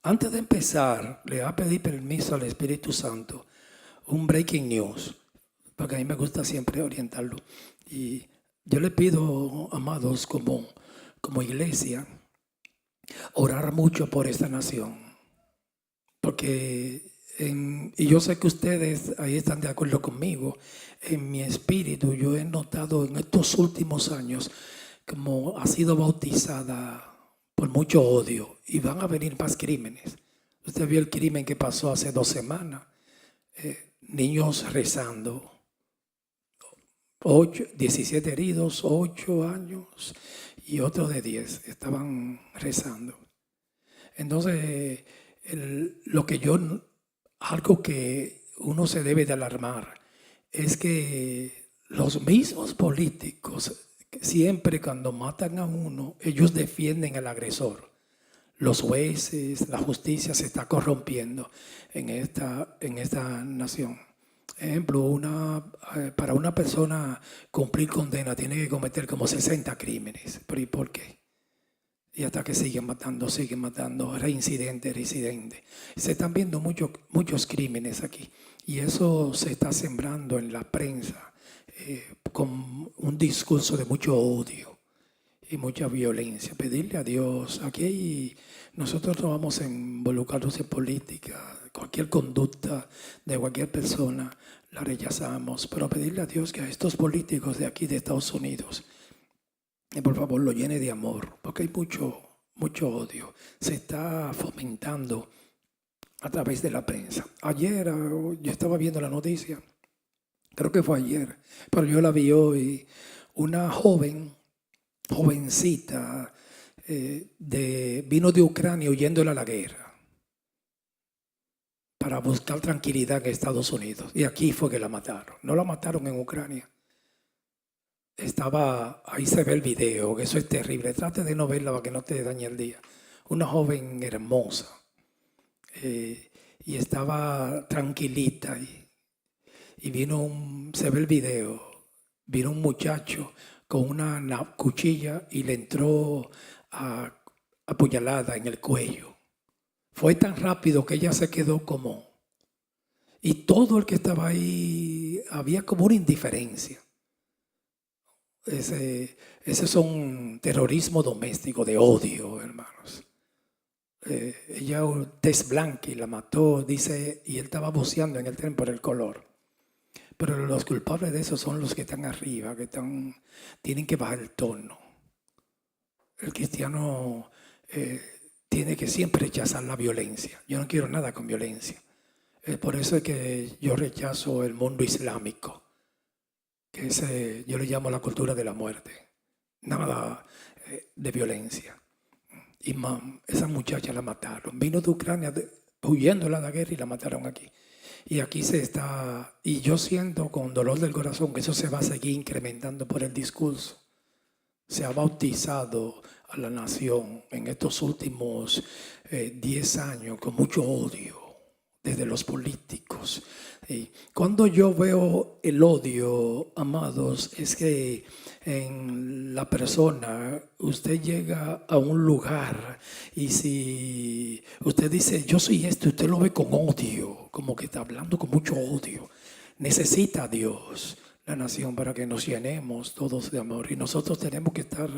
Antes de empezar, le voy a pedir permiso al Espíritu Santo, un breaking news, porque a mí me gusta siempre orientarlo. Y yo le pido, amados, como iglesia, orar mucho por esta nación, porque, y yo sé que ustedes ahí están de acuerdo conmigo, en mi espíritu yo he notado en estos últimos años como ha sido bautizada por mucho odio y van a venir más crímenes. Usted vio el crimen que pasó hace 2 semanas, niños rezando, 17 heridos, 8 años y otros de 10 estaban rezando. Entonces, algo que uno se debe de alarmar es que los mismos políticos, siempre cuando matan a uno, ellos defienden al agresor. Los jueces, la justicia se está corrompiendo en esta nación. Ejemplo, para una persona cumplir condena tiene que cometer como 60 crímenes. ¿Pero y por qué? Y hasta que siguen matando, reincidente, reincidente. Se están viendo muchos crímenes aquí. Y eso se está sembrando en la prensa con un discurso de mucho odio y mucha violencia. Pedirle a Dios, nosotros no vamos a involucrarnos en política, cualquier conducta de cualquier persona la rechazamos, pero pedirle a Dios que a estos políticos de aquí de Estados Unidos, y por favor lo llene de amor, porque hay mucho odio. Se está fomentando a través de la prensa. Ayer yo estaba viendo la noticia, creo que fue ayer, pero yo la vi hoy, una jovencita, vino de Ucrania huyéndole a la guerra para buscar tranquilidad en Estados Unidos. Y aquí fue que la mataron. No la mataron en Ucrania. Ahí se ve el video, que eso es terrible. Trate de no verla para que no te dañe el día. Una joven hermosa. Y estaba tranquilita. Y se ve el video. Vino un muchacho con una cuchilla y le entró apuñalada en el cuello. Fue tan rápido que ella se quedó como... Y todo el que estaba ahí, había como una indiferencia. Ese es un terrorismo doméstico de odio, hermanos. Ella, tez blanca, y la mató, dice, y él estaba buceando en el tren por el color. Pero los culpables de eso son los que están arriba, tienen que bajar el tono. El cristiano tiene que siempre rechazar la violencia. Yo no quiero nada con violencia. Por eso es que yo rechazo el mundo islámico, que yo le llamo la cultura de la muerte. Nada de violencia. Y esa muchacha la mataron. Vino de Ucrania huyendo de la guerra y la mataron aquí. Y aquí y yo siento con dolor del corazón que eso se va a seguir incrementando por el discurso. Se ha bautizado a la nación en estos últimos 10 años con mucho odio desde los políticos. Cuando yo veo el odio, amados, es que en la persona, usted llega a un lugar y si usted dice, yo soy esto, usted lo ve con odio, como que está hablando con mucho odio. Necesita a Dios la nación para que nos llenemos todos de amor. Y nosotros tenemos que estar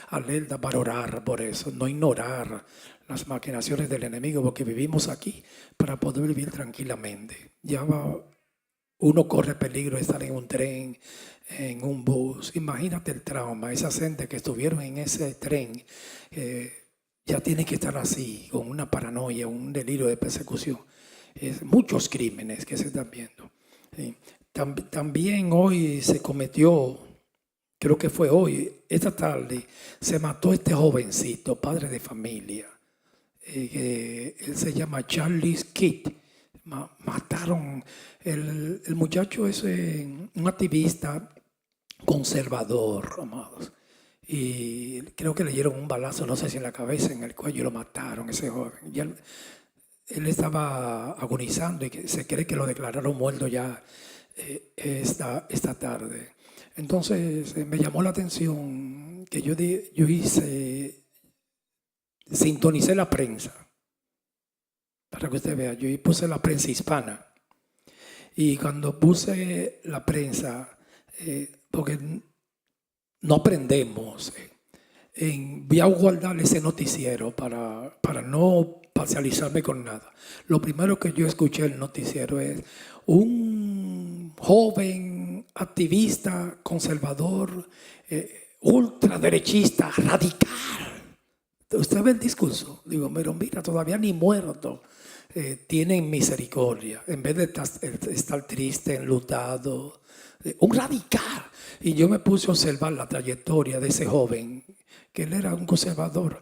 alerta para orar por eso, no ignorar las maquinaciones del enemigo, porque vivimos aquí para poder vivir tranquilamente. Uno corre peligro de estar en un tren, en un bus. Imagínate el trauma, esa gente que estuvieron en ese tren, ya tienen que estar así, con una paranoia, un delirio de persecución. Muchos crímenes que se están viendo. Sí. También hoy se cometió, creo que fue hoy, esta tarde, se mató este jovencito, padre de familia. Él se llama Charlie Kidd. Mataron, el muchacho es un activista conservador, amados. Y creo que le dieron un balazo, no sé si en la cabeza, en el cuello, y lo mataron, ese joven. Él estaba agonizando y se cree que lo declararon muerto ya esta tarde. Entonces me llamó la atención que sintonicé la prensa para que usted vea. Yo puse la prensa hispana. Y cuando puse la prensa, porque no aprendemos, voy a guardar ese noticiero para no parcializarme con nada. Lo primero que yo escuché en el noticiero es un joven activista conservador, ultraderechista, radical. Usted ve el discurso, digo, pero mira, todavía ni muerto tienen misericordia, en vez de estar triste, enlutado, un radical. Y yo me puse a observar la trayectoria de ese joven, que él era un conservador.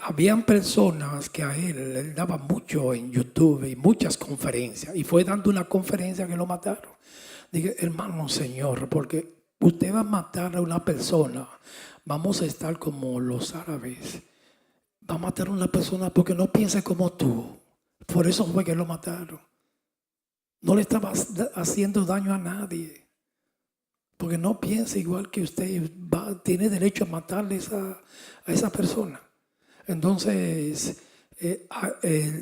Habían personas que a él daba mucho en YouTube y muchas conferencias, y fue dando una conferencia que lo mataron. Dije, hermano, Señor, porque usted va a matar a una persona, vamos a estar como los árabes. Va a matar a una persona porque no piense como tú. Por eso fue que lo mataron. No le estaba haciendo daño a nadie. Porque no piensa igual que usted. Tiene derecho a matarle a esa persona. Entonces,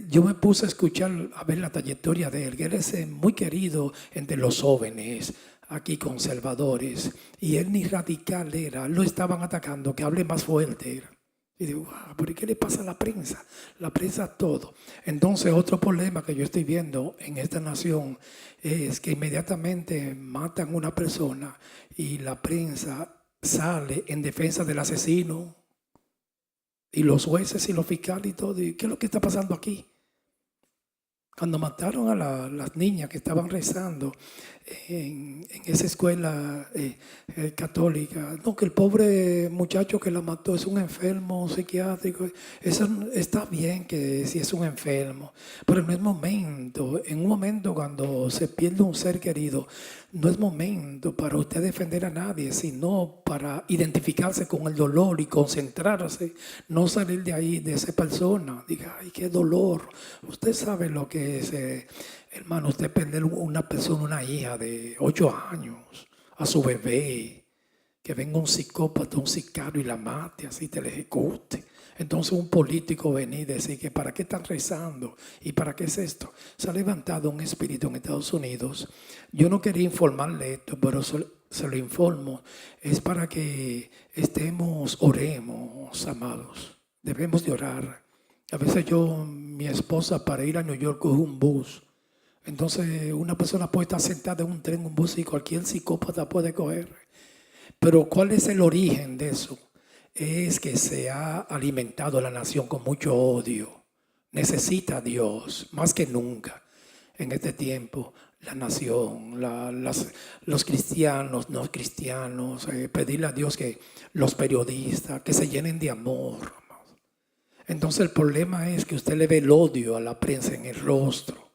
yo me puse a escuchar, a ver la trayectoria de él. Que él es muy querido entre los jóvenes, aquí conservadores. Y él ni radical era. Lo estaban atacando, que hable más fuerte. Y digo, wow, ¿por qué le pasa a la prensa? La prensa todo. Entonces, otro problema que yo estoy viendo en esta nación es que inmediatamente matan a una persona y la prensa sale en defensa del asesino y los jueces y los fiscales y todo. ¿Y qué es lo que está pasando aquí? Cuando mataron a las niñas que estaban rezando en esa escuela católica, no, que el pobre muchacho que la mató es un enfermo psiquiátrico. Eso está bien que si es un enfermo, pero en un momento cuando se pierde un ser querido, no es momento para usted defender a nadie, sino para identificarse con el dolor y concentrarse, no salir de ahí, de esa persona. Diga, ay, qué dolor. Usted sabe lo que es, hermano, usted perder una persona, una hija de 8 años, a su bebé, que venga un psicópata, un sicario y la mate, así te la ejecute. Entonces un político venir y decir que ¿para qué están rezando? ¿Y para qué es esto? Se ha levantado un espíritu en Estados Unidos. Yo no quería informarle esto, pero se lo informo. Es para que oremos, amados. Debemos de orar. A veces mi esposa para ir a New York coge un bus. Entonces una persona puede estar sentada en un tren, un bus y cualquier psicópata puede coger. Pero ¿cuál es el origen de eso? Es que se ha alimentado la nación con mucho odio. Necesita a Dios más que nunca en este tiempo. La nación, los cristianos, no cristianos, pedirle a Dios que los periodistas que se llenen de amor. Entonces el problema es que usted le ve el odio a la prensa en el rostro.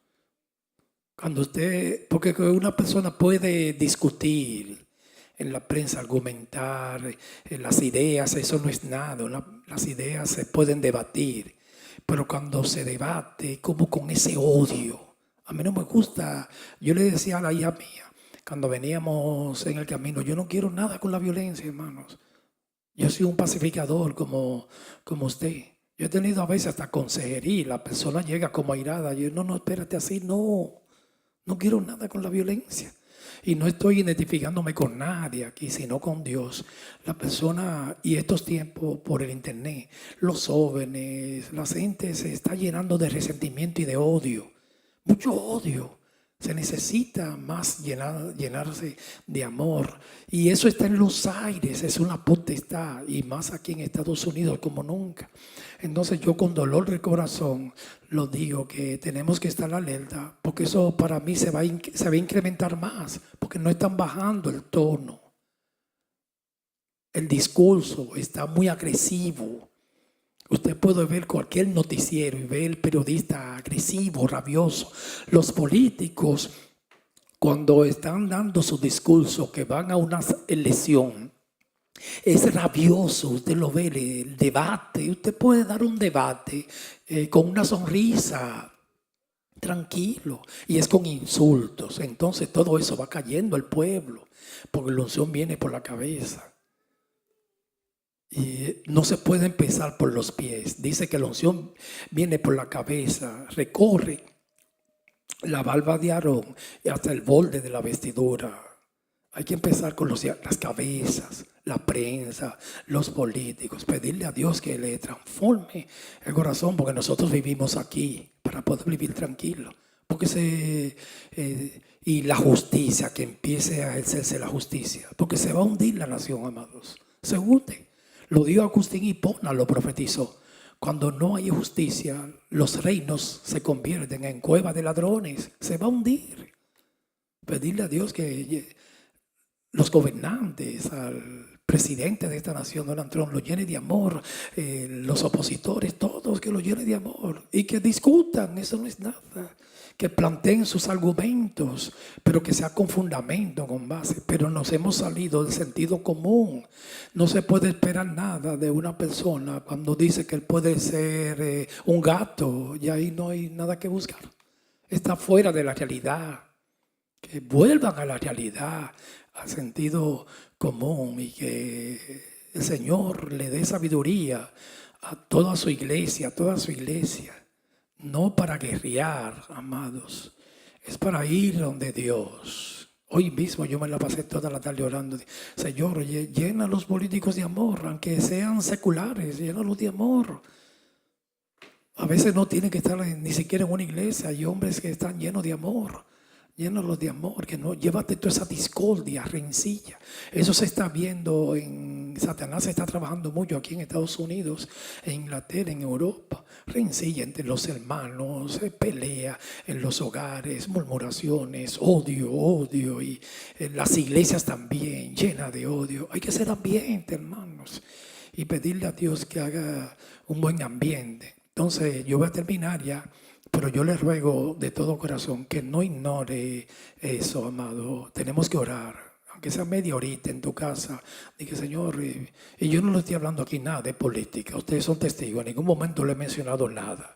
Porque una persona puede discutir en la prensa, argumentar, las ideas, eso no es nada. Las ideas se pueden debatir, pero cuando se debate, como con ese odio, a mí no me gusta. Yo le decía a la hija mía, cuando veníamos en el camino, yo no quiero nada con la violencia, hermanos. Yo soy un pacificador como usted. Yo he tenido a veces hasta consejería y la persona llega como airada. Yo, no, espérate así, no quiero nada con la violencia. Y no estoy identificándome con nadie aquí, sino con Dios. La persona, y estos tiempos por el internet, los jóvenes, la gente se está llenando de resentimiento y de odio. Mucho odio. Se necesita más llenarse de amor. Y eso está en los aires, es una potestad. Y más aquí en Estados Unidos como nunca. Entonces yo con dolor de corazón lo digo que tenemos que estar alerta. Porque eso para mí se va a incrementar más. Porque no están bajando el tono. El discurso está muy agresivo. Usted puede ver cualquier noticiero y ver el periodista agresivo, rabioso. Los políticos, cuando están dando su discurso, que van a una elección, es rabioso. Usted lo ve, el debate. Usted puede dar un debate con una sonrisa, tranquilo, y es con insultos. Entonces todo eso va cayendo al pueblo, porque la unción viene por la cabeza. Y no se puede empezar por los pies. Dice que la unción viene por la cabeza, recorre la barba de Aarón y hasta el borde de la vestidura. Hay que empezar con las cabezas, la prensa, los políticos, pedirle a Dios que le transforme el corazón, porque nosotros vivimos aquí para poder vivir tranquilo. Y la justicia, que empiece a ejercerse la justicia, porque se va a hundir la nación, amados. Se hunde. Lo dio Agustín Hipona, lo profetizó. Cuando no hay justicia, los reinos se convierten en cuevas de ladrones. Se va a hundir. Pedirle a Dios que los gobernantes, al presidente de esta nación, Donald Trump, lo llene de amor. Los opositores, todos, que lo llene de amor. Y que discutan, eso no es nada. Que planteen sus argumentos, pero que sea con fundamento, con base. Pero nos hemos salido del sentido común. No se puede esperar nada de una persona cuando dice que él puede ser un gato, y ahí no hay nada que buscar. Está fuera de la realidad. Que vuelvan a la realidad, al sentido común, y que el Señor le dé sabiduría a toda su iglesia, No para guerrear, amados, es para ir donde Dios. Hoy mismo yo me la pasé toda la tarde orando. Señor, llena a los políticos de amor, aunque sean seculares, llénalos de amor. A veces no tienen que estar ni siquiera en una iglesia. Hay hombres que están llenos de amor. Llénalos de amor, que no, llévate toda esa discordia, rencilla. Eso se está viendo Satanás está trabajando mucho aquí en Estados Unidos, en Inglaterra, en Europa. Rencilla entre los hermanos, pelea en los hogares, murmuraciones, odio, y en las iglesias también, llenas de odio. Hay que ser ambiente, hermanos, y pedirle a Dios que haga un buen ambiente. Entonces, yo voy a terminar ya. Pero yo le ruego de todo corazón que no ignore eso, amado. Tenemos que orar, aunque sea media horita en tu casa. Dije, Señor, y yo no le estoy hablando aquí nada de política. Ustedes son testigos, en ningún momento le he mencionado nada.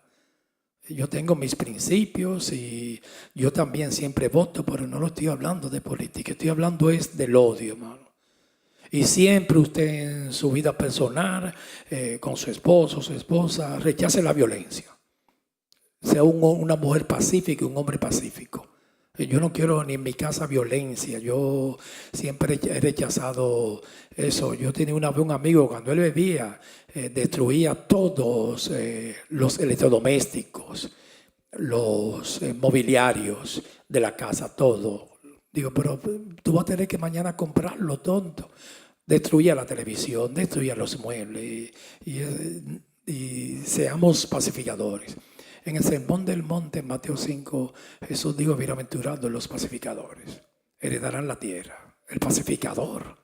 Yo tengo mis principios y yo también siempre voto, pero no lo estoy hablando de política. Estoy hablando es del odio, hermano. Y siempre usted en su vida personal, con su esposo, su esposa, rechace la violencia. Sea una mujer pacífica y un hombre pacífico. Yo no quiero ni en mi casa violencia. Yo siempre he rechazado eso. Yo tenía una vez un amigo, cuando él bebía, destruía todos los electrodomésticos, los mobiliarios de la casa, todo. Digo, pero tú vas a tener que mañana comprarlo, tonto. Destruía la televisión, destruía los muebles y seamos pacificadores. En el Sermón del Monte, en Mateo 5, Jesús dijo, bienaventurados los pacificadores, heredarán la tierra. El pacificador.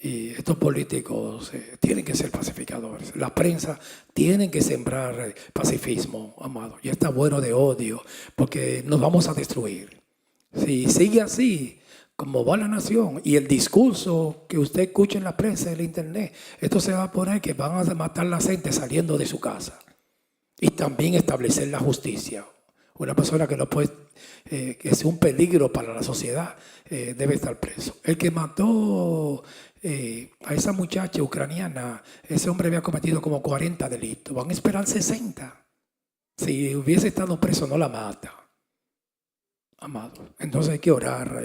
Y estos políticos tienen que ser pacificadores. La prensa tienen que sembrar pacifismo, amado. Ya está bueno de odio, porque nos vamos a destruir. Si sigue así, como va la nación, y el discurso que usted escucha en la prensa, en el internet, esto se va a poner que van a matar a la gente saliendo de su casa. Y también establecer la justicia. Una persona que no puede, que es un peligro para la sociedad, debe estar preso. El que mató a esa muchacha ucraniana, ese hombre había cometido como 40 delitos. Van a esperar 60. Si hubiese estado preso, no la mata. Amado. Entonces hay que orar.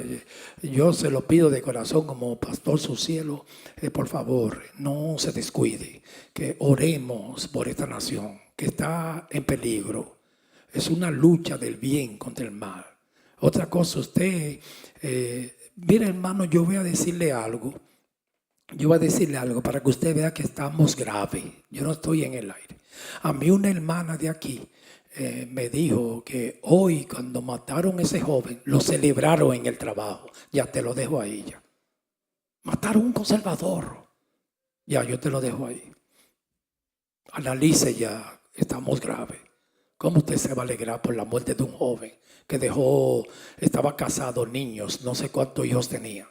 Yo se lo pido de corazón como pastor su cielo, por favor, no se descuide, que oremos por esta nación que está en peligro. Es una lucha del bien contra el mal. Otra cosa, usted, mire hermano, yo voy a decirle algo. Yo voy a decirle algo para que usted vea que estamos graves. Yo no estoy en el aire. A mí una hermana de aquí me dijo que hoy cuando mataron a ese joven, lo celebraron en el trabajo. Ya te lo dejo ahí ya. Mataron a un conservador. Ya, yo te lo dejo ahí. Analice ya, estamos graves. ¿Cómo usted se va a alegrar por la muerte de un joven que estaba casado, niños, no sé cuántos hijos tenía?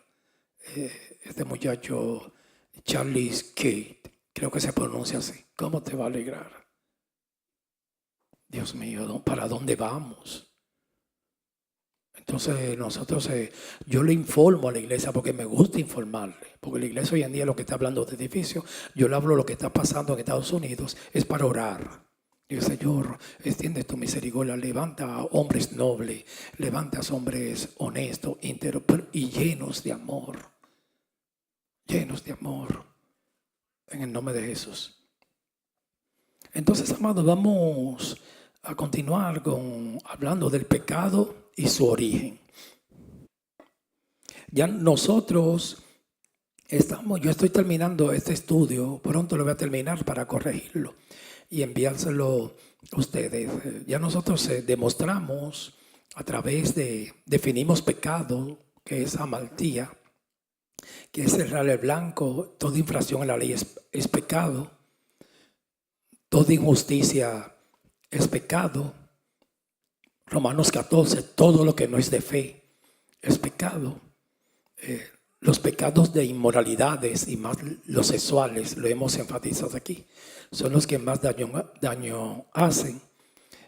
Este muchacho, Charlie Kate, creo que se pronuncia así. ¿Cómo te va a alegrar? Dios mío, ¿para dónde vamos? Entonces nosotros, yo le informo a la iglesia porque me gusta informarle, porque la iglesia hoy en día lo que está hablando de edificio, yo le hablo lo que está pasando en Estados Unidos, es para orar. Y el Señor, extiende tu misericordia, levanta hombres nobles, levantas hombres honestos, íntegros y llenos de amor, en el nombre de Jesús. Entonces, amados, vamos a continuar hablando del pecado y su origen. Ya nosotros yo estoy terminando este estudio, pronto lo voy a terminar para corregirlo y enviárselo a ustedes. Ya nosotros demostramos a través definimos pecado, que es amaltía, que es cerrar blanco, toda infracción a la ley es pecado, toda injusticia es pecado. Romanos 14, todo lo que no es de fe es pecado. Los pecados de inmoralidades y más los sexuales, lo hemos enfatizado aquí, son los que más daño hacen.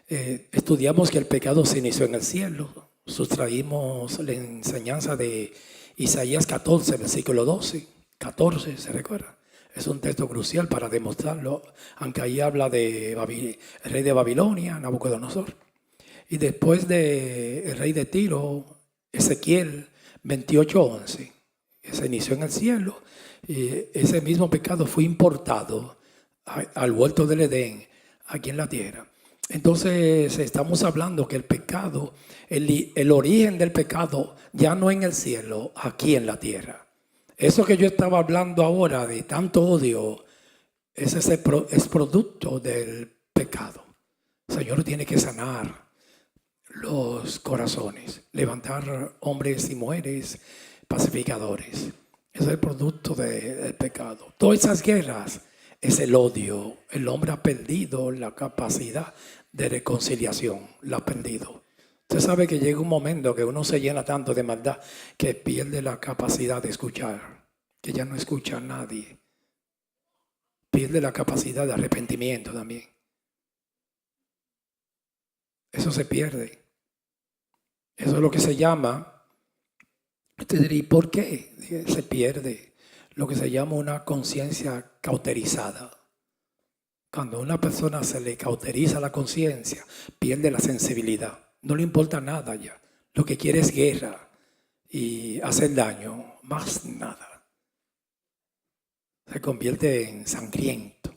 Estudiamos que el pecado se inició en el cielo. Sustraímos la enseñanza de Isaías 14, versículo 12. 14, ¿se recuerda? Es un texto crucial para demostrarlo, aunque ahí habla de el rey de Babilonia, Nabucodonosor. Y después del rey de Tiro, Ezequiel 28:11. Se inició en el cielo y ese mismo pecado fue importado al huerto del Edén, aquí en la tierra. Entonces estamos hablando que el pecado, el origen del pecado ya no en el cielo, aquí en la tierra. Eso que yo estaba hablando ahora de tanto odio, es producto del pecado. El Señor tiene que sanar los corazones, levantar hombres y mujeres pacificadores. Es el producto del pecado. Todas esas guerras es el odio. El hombre ha perdido la capacidad de reconciliación, la ha perdido. Usted sabe que llega un momento que uno se llena tanto de maldad que pierde la capacidad de escuchar, que ya no escucha a nadie. Pierde la capacidad de arrepentimiento también. Eso se pierde. Eso es lo que se llama, usted diría, ¿y por qué se pierde? Lo que se llama una conciencia cauterizada. Cuando a una persona se le cauteriza la conciencia, pierde la sensibilidad. No le importa nada ya. Lo que quiere es guerra y hacer daño, más nada. Se convierte en sangriento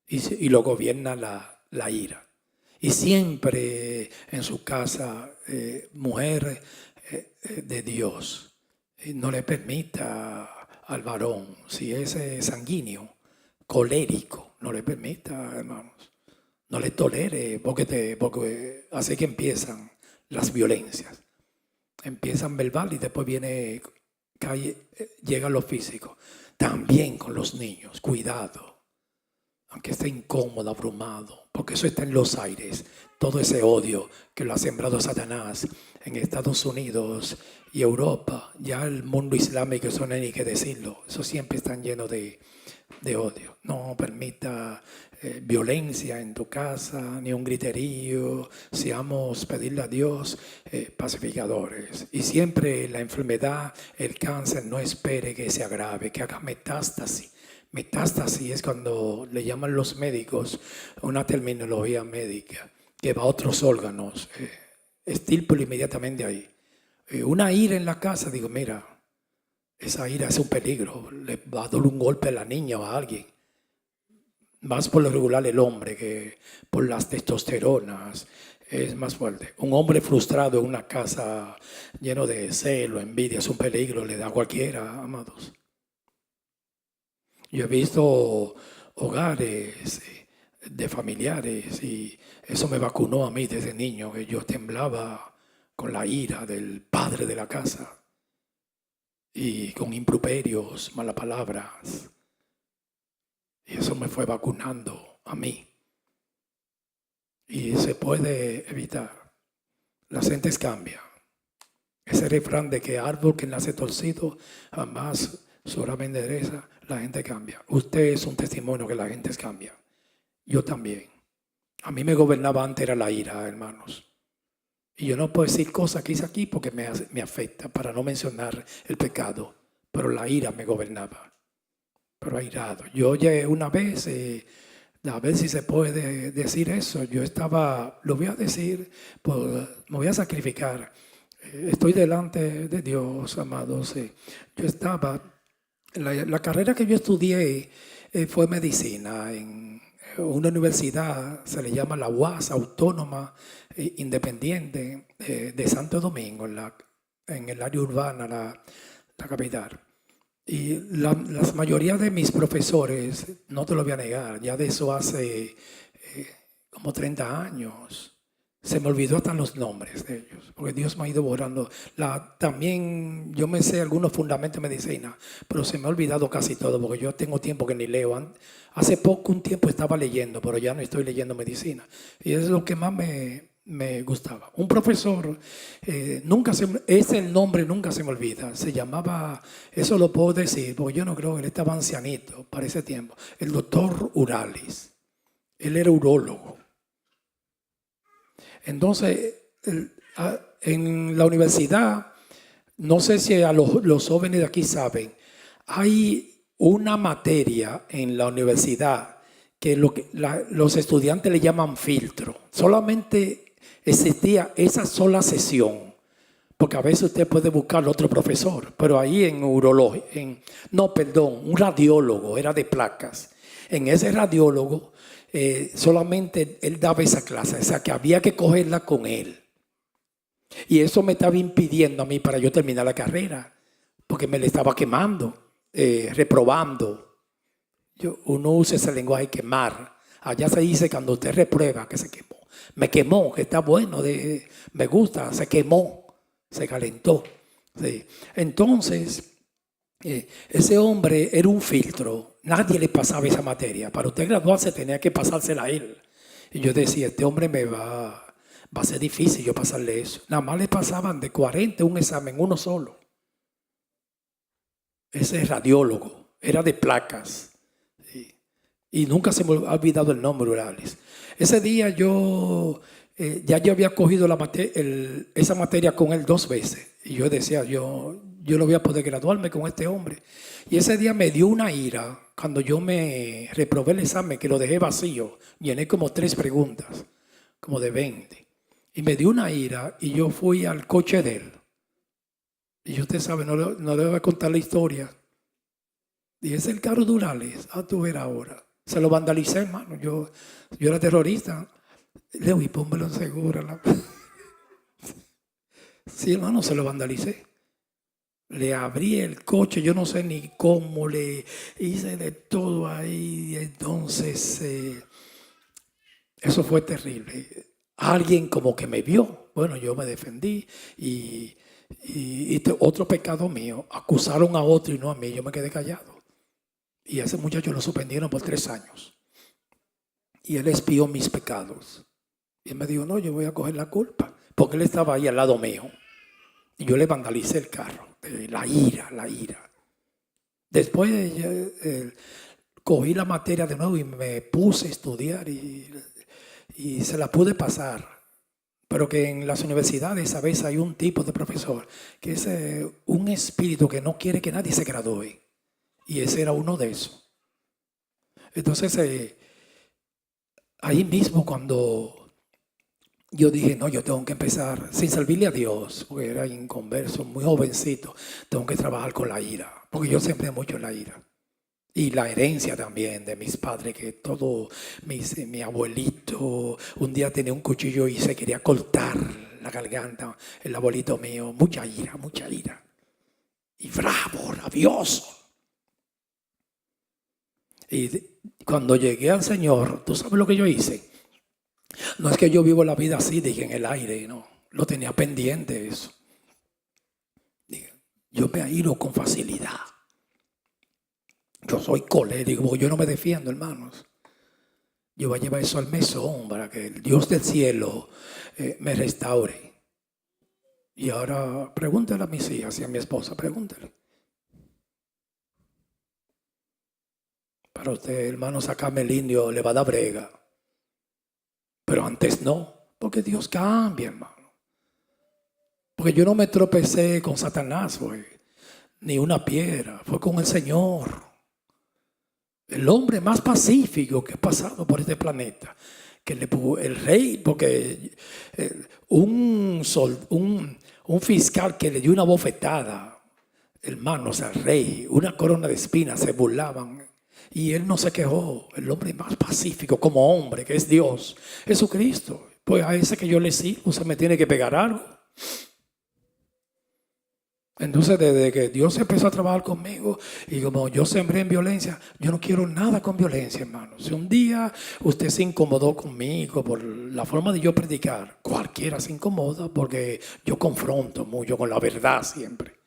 y lo gobierna la ira. Y siempre en su casa, mujer de Dios, no le permita al varón, si es sanguíneo, colérico, no le permita, hermanos. No le tolere, porque así que empiezan las violencias. Empiezan verbal y después llega lo físico. También con los niños, cuidado. Aunque esté incómodo, abrumado, porque eso está en los aires. Todo ese odio que lo ha sembrado Satanás en Estados Unidos y Europa, ya el mundo islámico, eso no hay ni que decirlo. Eso siempre están llenos de odio. No permita violencia en tu casa, ni un griterío. Seamos, pedirle a Dios, pacificadores. Y siempre la enfermedad, el cáncer, no espere que se agrave, que haga metástasis. Metástasis es cuando le llaman los médicos una terminología médica que va a otros órganos. Estírpelo inmediatamente ahí. Una ira en la casa, digo, mira, esa ira es un peligro, le va a dar un golpe a la niña o a alguien. Más por lo regular el hombre, que por las testosteronas es más fuerte. Un hombre frustrado en una casa lleno de celo, envidia, es un peligro, le da a cualquiera, amados. Yo he visto hogares de familiares y eso me vacunó a mí desde niño, que yo temblaba con la ira del padre de la casa y con improperios, malas palabras. Y eso me fue vacunando a mí. Y se puede evitar. Las gentes cambian. Ese refrán de que árbol que nace torcido jamás solamente endereza, la gente cambia. Usted es un testimonio que la gente cambia. Yo también. A mí me gobernaba antes era la ira, hermanos. Y yo no puedo decir cosas que hice aquí porque me afecta, para no mencionar el pecado. Pero la ira me gobernaba. Pero airado. Yo oye una vez, a ver si se puede decir eso. Yo estaba, lo voy a decir, pues, me voy a sacrificar. Estoy delante de Dios, amados. Yo estaba, la carrera que yo estudié fue medicina en una universidad, se le llama la UAS, Autónoma Independiente de Santo Domingo, en el área urbana, la capital. Y la mayoría de mis profesores, no te lo voy a negar, ya de eso hace como 30 años, se me olvidó hasta los nombres de ellos, porque Dios me ha ido borrando. También yo me sé algunos fundamentos de medicina, pero se me ha olvidado casi todo, porque yo tengo tiempo que ni leo. Hace poco, un tiempo estaba leyendo, pero ya no estoy leyendo medicina. Y es lo que más me gustaba. Un profesor, ese nombre nunca se me olvida, se llamaba, eso lo puedo decir, porque yo no creo que él estaba ancianito para ese tiempo, el doctor Uralis. Él era urólogo. Entonces, en la universidad, no sé si a los jóvenes de aquí saben, hay una materia en la universidad que los estudiantes le llaman filtro. Solamente existía esa sola sesión, porque a veces usted puede buscar otro profesor, pero ahí en urología, un radiólogo, era de placas. En ese radiólogo solamente él daba esa clase, o sea que había que cogerla con él. Y eso me estaba impidiendo a mí para yo terminar la carrera, porque me le estaba quemando, reprobando. Uno usa ese lenguaje, quemar. Allá se dice cuando usted reprueba que se quemó. Me quemó, que está bueno, me gusta, se quemó, se calentó. Sí. Entonces, ese hombre era un filtro. Nadie le pasaba esa materia. Para usted graduarse tenía que pasársela a él. Y yo decía, este hombre va a ser difícil yo pasarle eso. Nada más le pasaban de 40 un examen, uno solo. Ese radiólogo, era de placas. Sí. Y nunca se me ha olvidado el nombre, Uralis. Ese día yo había cogido esa materia con él 2 veces. Y yo decía, yo no voy a poder graduarme con este hombre. Y ese día me dio una ira cuando yo me reprobé el examen, que lo dejé vacío. Llené como 3 preguntas, como de 20. Y me dio una ira y yo fui al coche de él. Y usted sabe, no le voy a contar la historia. Y es el carro de Uralis. Tú verás ahora. Se lo vandalicé, hermano. Yo era terrorista. Le digo, y pónmelo en seguro. Sí, hermano, se lo vandalicé. Le abrí el coche, yo no sé ni cómo, le hice de todo ahí. Entonces, eso fue terrible. Alguien como que me vio. Bueno, yo me defendí y otro pecado mío. Acusaron a otro y no a mí. Yo me quedé callado. Y a ese muchacho lo suspendieron por 3 años. Y él expió mis pecados. Y él me dijo, no, yo voy a coger la culpa. Porque él estaba ahí al lado mío. Y yo le vandalicé el carro. La ira. Después cogí la materia de nuevo y me puse a estudiar y se la pude pasar. Pero que en las universidades a veces hay un tipo de profesor que es un espíritu que no quiere que nadie se gradúe. Y ese era uno de esos. Entonces, ahí mismo cuando yo dije, no, yo tengo que empezar, sin servirle a Dios, porque era inconverso, muy jovencito, tengo que trabajar con la ira, porque yo siempre mucho en la ira. Y la herencia también de mis padres, que todo, mi abuelito, un día tenía un cuchillo y se quería cortar la garganta, el abuelito mío, mucha ira. Y bravo, rabioso. Y cuando llegué al Señor, ¿tú sabes lo que yo hice? No es que yo vivo la vida así, dije, en el aire, no. Lo tenía pendiente eso. Dije, yo me airo con facilidad. Yo soy colérico, yo no me defiendo, hermanos. Yo voy a llevar eso al mesón para que el Dios del cielo me restaure. Y ahora pregúntale a mis hijas y a mi esposa, pregúntale. Para usted, hermano, sacarme el indio le va a dar brega. Pero antes no, porque Dios cambia, hermano. Porque yo no me tropecé con Satanás, ni una piedra, fue con el Señor. El hombre más pacífico que ha pasado por este planeta. Que el rey, porque un fiscal que le dio una bofetada, hermanos, al rey, una corona de espinas, se burlaban. Y él no se quejó. El hombre más pacífico como hombre, que es Dios, Jesucristo. Pues a ese que yo le sirvo, se me tiene que pegar algo. Entonces, desde que Dios empezó a trabajar conmigo y como yo sembré en violencia, yo no quiero nada con violencia, hermano. Si un día usted se incomodó conmigo por la forma de yo predicar, cualquiera se incomoda porque yo confronto mucho con la verdad siempre,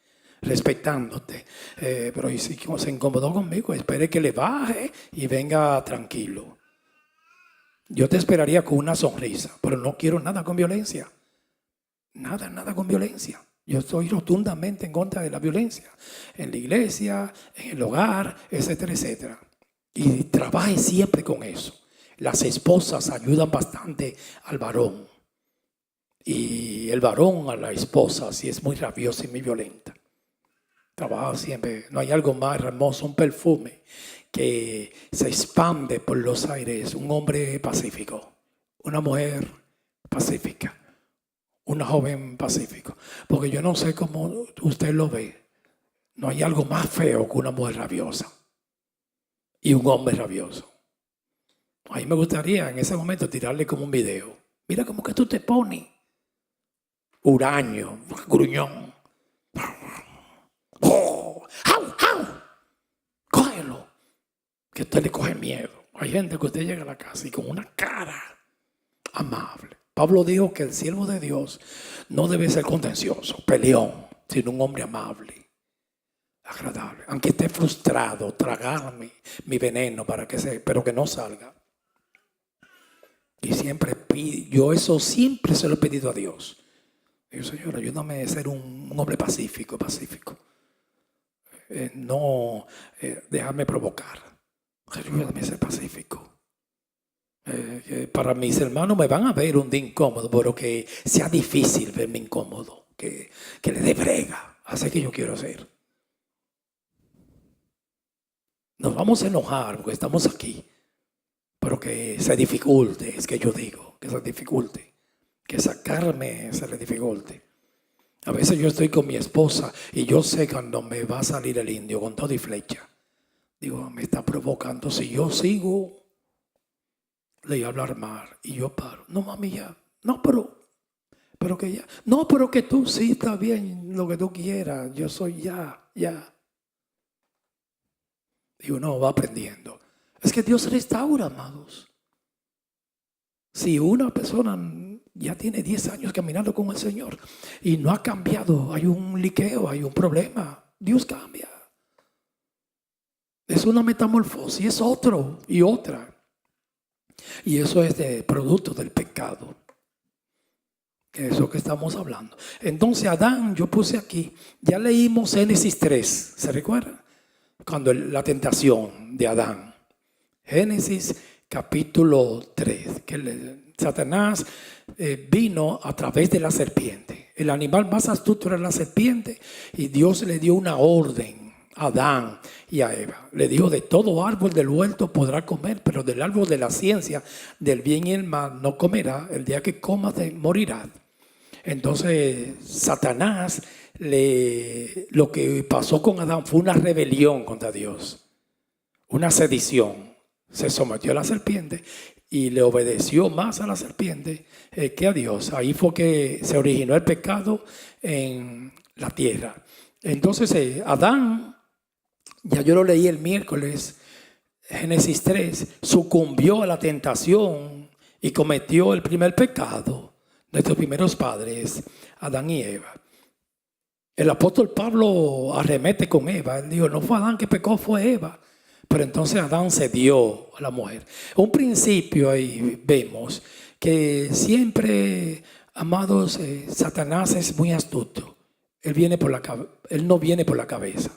respetándote. Pero si se incomodó conmigo, espere que le baje y venga tranquilo. Yo te esperaría con una sonrisa, pero no quiero nada con violencia. Nada con violencia. Yo estoy rotundamente en contra de la violencia en la iglesia, en el hogar, etcétera, etcétera. Y trabaje siempre con eso. Las esposas ayudan bastante al varón. Y el varón a la esposa, si es muy rabiosa y muy violenta. Trabaja siempre. No hay algo más hermoso, un perfume que se expande por los aires. Un hombre pacífico, una mujer pacífica. Una joven pacífico. Porque yo no sé cómo usted lo ve. No hay algo más feo que una mujer rabiosa y un hombre rabioso. A mí me gustaría en ese momento tirarle como un video. Mira cómo que tú te pones. Huraño, gruñón. ¡Oh! ¡Au! Cógelo. Que usted le coge miedo. Hay gente que usted llega a la casa y con una cara amable. Pablo dijo que el siervo de Dios no debe ser contencioso, peleón, sino un hombre amable, agradable. Aunque esté frustrado, tragarme mi veneno pero que no salga. Y siempre yo eso siempre se lo he pedido a Dios. Digo, Señor, ayúdame a ser un hombre pacífico. No dejarme provocar. Ayúdame a ser pacífico. Para mis hermanos me van a ver un día incómodo, pero que sea difícil verme incómodo, que le dé brega. Así que yo quiero hacer. Nos vamos a enojar porque estamos aquí, pero que se dificulte, es que yo digo, que se dificulte, que sacarme se le dificulte. A veces yo estoy con mi esposa y yo sé cuando me va a salir el indio con todo y flecha. Digo, me está provocando. Si yo sigo, le iba a hablar mal y yo paro. No, mami, ya. No, pero que ya. No, pero que tú sí está bien lo que tú quieras. Yo soy ya. Digo, no, va aprendiendo. Es que Dios restaura, amados. Si una persona ya tiene 10 años caminando con el Señor y no ha cambiado, hay un liqueo, hay un problema, Dios cambia. Es una metamorfosis, es otro y otra. Y eso es de producto del pecado. Eso que estamos hablando. Entonces Adán, yo puse aquí, ya leímos Génesis 3, ¿se recuerda? Cuando la tentación de Adán. Génesis capítulo 3, que Satanás vino a través de la serpiente. El animal más astuto era la serpiente y Dios le dio una orden a Adán y a Eva. Le dijo, de todo árbol del huerto podrá comer, pero del árbol de la ciencia del bien y el mal no comerá. El día que comas morirás. Entonces Satanás, lo que pasó con Adán fue una rebelión contra Dios, una sedición. Se sometió a la serpiente y le obedeció más a la serpiente que a Dios. Ahí fue que se originó el pecado en la tierra. Entonces Adán, ya yo lo leí el miércoles, Génesis 3, sucumbió a la tentación y cometió el primer pecado. Nuestros primeros padres, Adán y Eva. El apóstol Pablo arremete con Eva. Él dijo, no fue Adán que pecó, fue Eva. Pero entonces Adán cedió a la mujer. Un principio ahí vemos que siempre, amados, Satanás es muy astuto. Él no viene por la cabeza.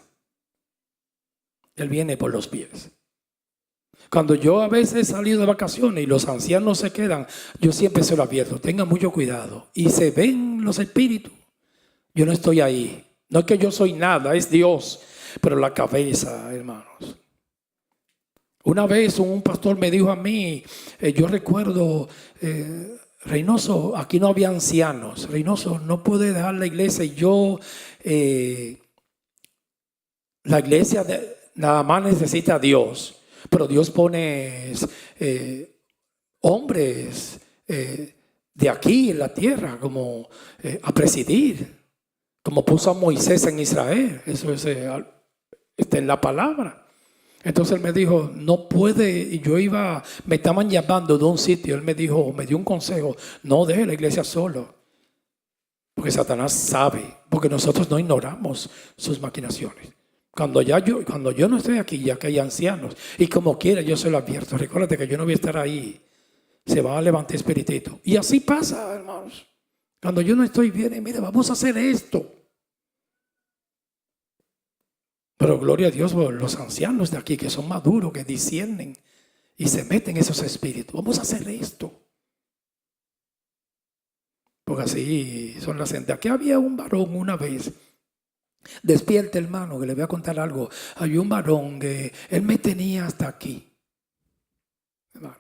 Él viene por los pies. Cuando yo a veces he salido de vacaciones y los ancianos se quedan, yo siempre se lo advierto, tengan mucho cuidado. Y se ven los espíritus Yo no estoy ahí. No es que yo soy nada, es Dios. Pero la cabeza, hermanos. Una vez un pastor me dijo a mí, yo recuerdo, Reynoso, aquí no había ancianos. Reynoso, no puede dejar la iglesia. Y yo, la iglesia nada más necesita a Dios. Pero Dios pone hombres de aquí en la tierra como a presidir. Como puso a Moisés en Israel. Eso es, está en la palabra. Entonces él me dijo, no puede, y yo iba, me estaban llamando de un sitio, él me dijo, me dio un consejo, no deje la iglesia solo, porque Satanás sabe, porque nosotros no ignoramos sus maquinaciones. Cuando yo no estoy aquí, ya que hay ancianos, y como quiera yo se lo advierto, recuérdate que yo no voy a estar ahí, se va a levantar espiritito. Y así pasa, hermanos, cuando yo no estoy bien, mire, vamos a hacer esto. Pero gloria a Dios por los ancianos de aquí que son maduros, que disciernen y se meten esos espíritus. Vamos a hacer esto. Porque así son las gente. Aquí había un varón una vez. Despierta, hermano, que le voy a contar algo. Había un varón que él me tenía hasta aquí. Hermano.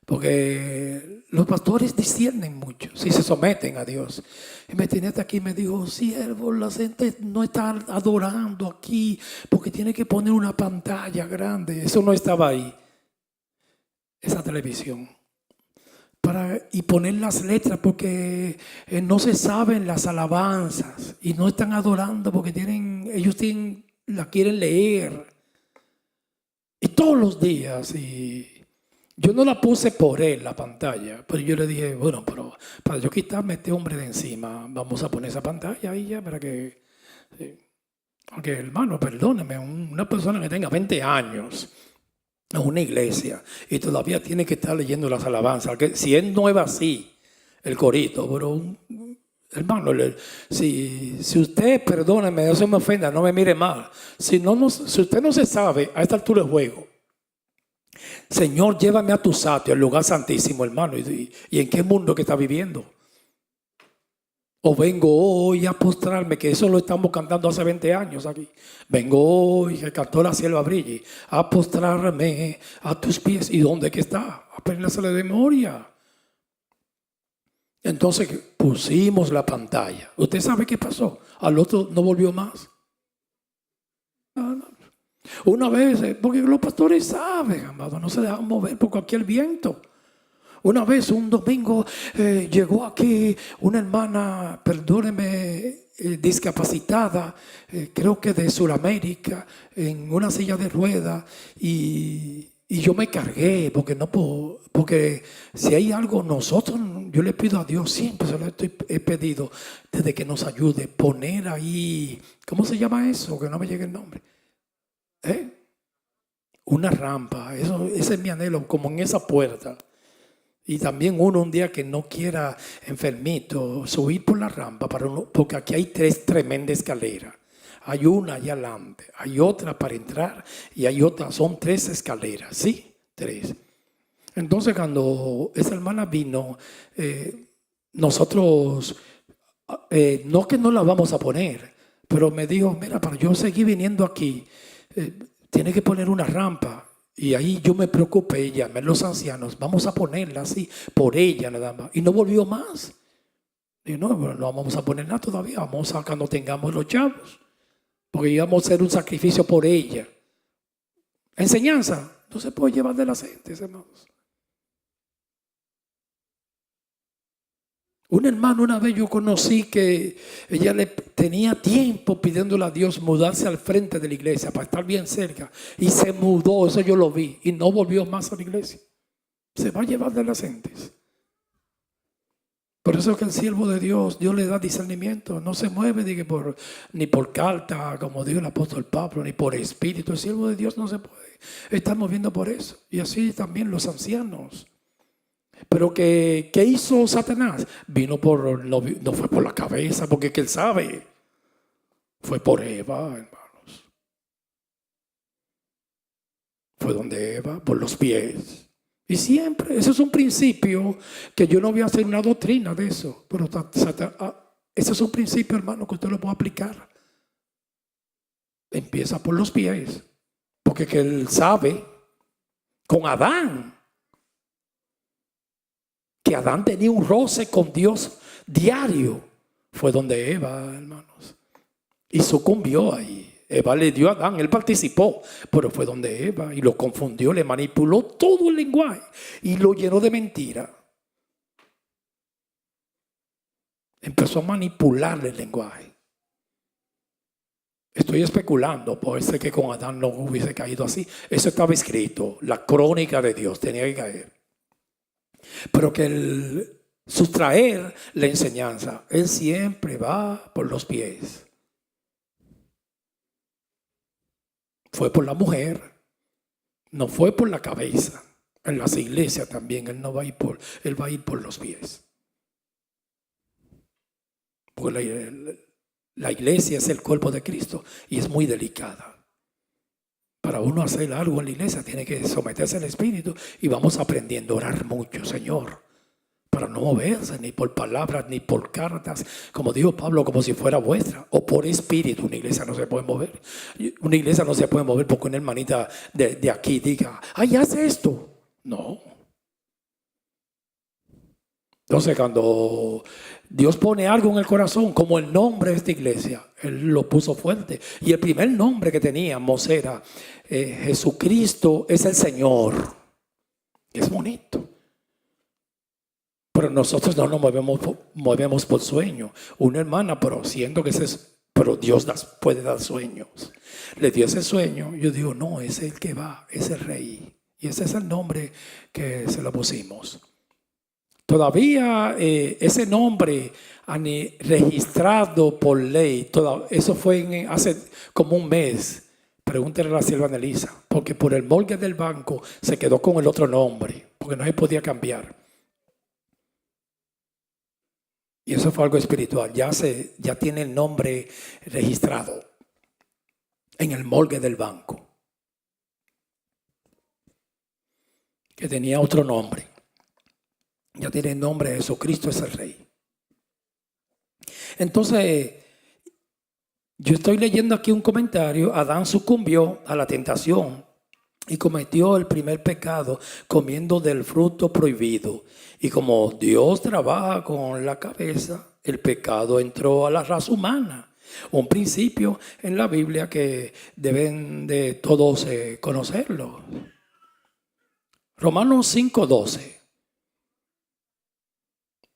Porque los pastores disciernen mucho, si se someten a Dios. Y me tenía hasta aquí y me dijo, siervo, la gente no está adorando aquí porque tiene que poner una pantalla grande. Eso no estaba ahí, esa televisión. Y poner las letras porque no se saben las alabanzas y no están adorando porque ellos la quieren leer. Y todos los días yo no la puse por él, la pantalla, pero yo le dije, bueno, pero para yo quitarme a este hombre de encima, vamos a poner esa pantalla ahí ya para que... Aunque hermano, perdóneme, una persona que tenga 20 años en una iglesia y todavía tiene que estar leyendo las alabanzas, que si él no es así, el corito, pero hermano, si usted, perdóneme, no se me ofenda, no me mire mal, si usted no se sabe a esta altura del juego, Señor, llévame a tu satio, al lugar santísimo, hermano. ¿Y en qué mundo que está viviendo? O vengo hoy a postrarme, que eso lo estamos cantando hace 20 años aquí. Vengo hoy, que cantó la sierva Brille, a postrarme a tus pies. ¿Y dónde que está? Apenas de memoria. Entonces pusimos la pantalla. ¿Usted sabe qué pasó? Al otro no volvió más. No. Una vez, porque los pastores saben, amado, no se dejan mover por cualquier viento. Una vez, un domingo, llegó aquí una hermana, perdóneme, discapacitada, creo que de Sudamérica, en una silla de ruedas, y yo me cargué, porque si hay algo, yo le pido a Dios, siempre se lo he pedido, desde que nos ayude, poner ahí, ¿cómo se llama eso? Que no me llegue el nombre. Una rampa, ese es mi anhelo, como en esa puerta. Y también un día que no quiera enfermito, subir por la rampa, porque aquí hay 3 tremendas escaleras. Hay una allá adelante, hay otra para entrar y hay otra, son 3 escaleras, ¿sí? 3. Entonces cuando esa hermana vino, nosotros, no que no la vamos a poner, pero me dijo, mira, para yo seguir viniendo aquí, tiene que poner una rampa. Y ahí yo me preocupé, llamé a los ancianos, vamos a ponerla así, por ella nada más. Y no volvió más. Y no vamos a poner nada todavía, vamos a cuando tengamos los chavos. Porque íbamos a hacer un sacrificio por ella. Enseñanza, no se puede llevar de las gentes, hermanos. Un hermano una vez yo conocí que ella le tenía tiempo pidiéndole a Dios mudarse al frente de la iglesia para estar bien cerca. Y se mudó, eso yo lo vi. Y no volvió más a la iglesia. Se va a llevar de las gentes. Por eso es que el siervo de Dios le da discernimiento. No se mueve ni por carta, como dijo el apóstol Pablo, ni por espíritu. El siervo de Dios no se puede estar moviendo por eso. Y así también los ancianos. Pero ¿qué hizo Satanás? No fue por la cabeza, porque él sabe. Fue por Eva, hermanos. Fue donde Eva, por los pies. Y siempre, eso es un principio que yo no voy a hacer una doctrina de eso. Pero Ese es un principio, hermano, que usted lo puede aplicar. Empieza por los pies, porque que él sabe con Adán, que Adán tenía un roce con Dios diario. Fue donde Eva, hermanos, y sucumbió ahí. Eva le dio a Adán, él participó, pero fue donde Eva y lo confundió, le manipuló todo el lenguaje y lo llenó de mentira. Empezó a manipularle el lenguaje. Estoy especulando, puede ser que con Adán no hubiese caído así. Eso estaba escrito, la crónica de Dios tenía que caer. Pero que el sustraer la enseñanza, él siempre va por los pies. Fue por la mujer, no fue por la cabeza. En las iglesias también él no va a ir él va a ir por los pies. Porque la iglesia es el cuerpo de Cristo y es muy delicada. Para uno hacer algo en la iglesia tiene que someterse al Espíritu, y vamos aprendiendo a orar mucho, Señor, para no moverse ni por palabras ni por cartas, como dijo Pablo, como si fuera vuestra, o por espíritu. Una iglesia no se puede mover. Una iglesia no se puede mover porque una hermanita de aquí diga, ay, hace esto. No. Entonces, cuando Dios pone algo en el corazón, como el nombre de esta iglesia, Él lo puso fuerte. Y el primer nombre que teníamos era Jesucristo es el Señor. Es bonito. Pero nosotros no nos movemos por sueño. Una hermana, pero siendo que pero Dios puede dar sueños. Le dio ese sueño. Yo digo, no, es el que va, es el Rey. Y ese es el nombre que se lo pusimos. Todavía ese nombre registrado por ley, eso fue hace como un mes. Pregúntele a la sierva Nelisa, porque por el mortgage del banco se quedó con el otro nombre, porque no se podía cambiar. Y eso fue algo espiritual. Ya tiene el nombre registrado en el mortgage del banco, que tenía otro nombre. Ya tiene el nombre de Jesucristo es el Rey. Entonces, yo estoy leyendo aquí un comentario. Adán sucumbió a la tentación y cometió el primer pecado comiendo del fruto prohibido. Y como Dios trabaja con la cabeza, el pecado entró a la raza humana. Un principio en la Biblia que deben de todos conocerlo. Romanos 5:12.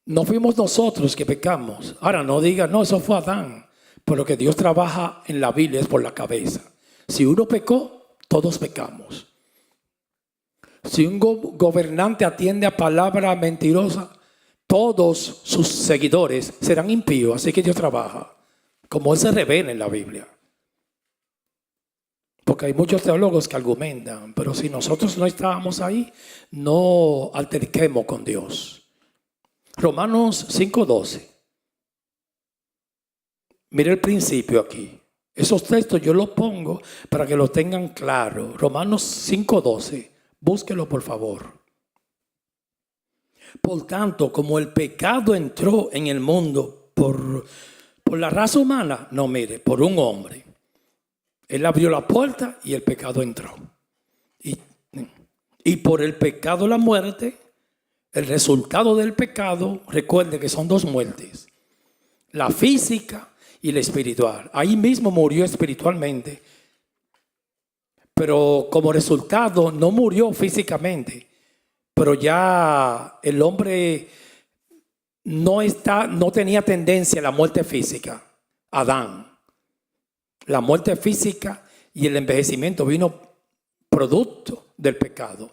No fuimos nosotros que pecamos. Ahora no diga, no, eso fue Adán. Por lo que Dios trabaja en la Biblia es por la cabeza. Si uno pecó, todos pecamos. Si un gobernante atiende a palabra mentirosa, todos sus seguidores serán impíos. Así que Dios trabaja, como Él se revela en la Biblia. Porque hay muchos teólogos que argumentan, pero si nosotros no estábamos ahí, no alterquemos con Dios. Romanos 5:12. Mire el principio aquí. Esos textos yo los pongo para que los tengan claro. Romanos 5:12. Búsquelo, por favor. Por tanto, como el pecado entró en el mundo por la raza humana, no, mire, por un hombre. Él abrió la puerta y el pecado entró. Y por el pecado la muerte. El resultado del pecado, recuerde que son dos muertes, la física y la espiritual. Ahí mismo murió espiritualmente, pero como resultado no murió físicamente, pero ya el hombre no tenía tendencia a la muerte física. Adán, la muerte física y el envejecimiento vino producto del pecado.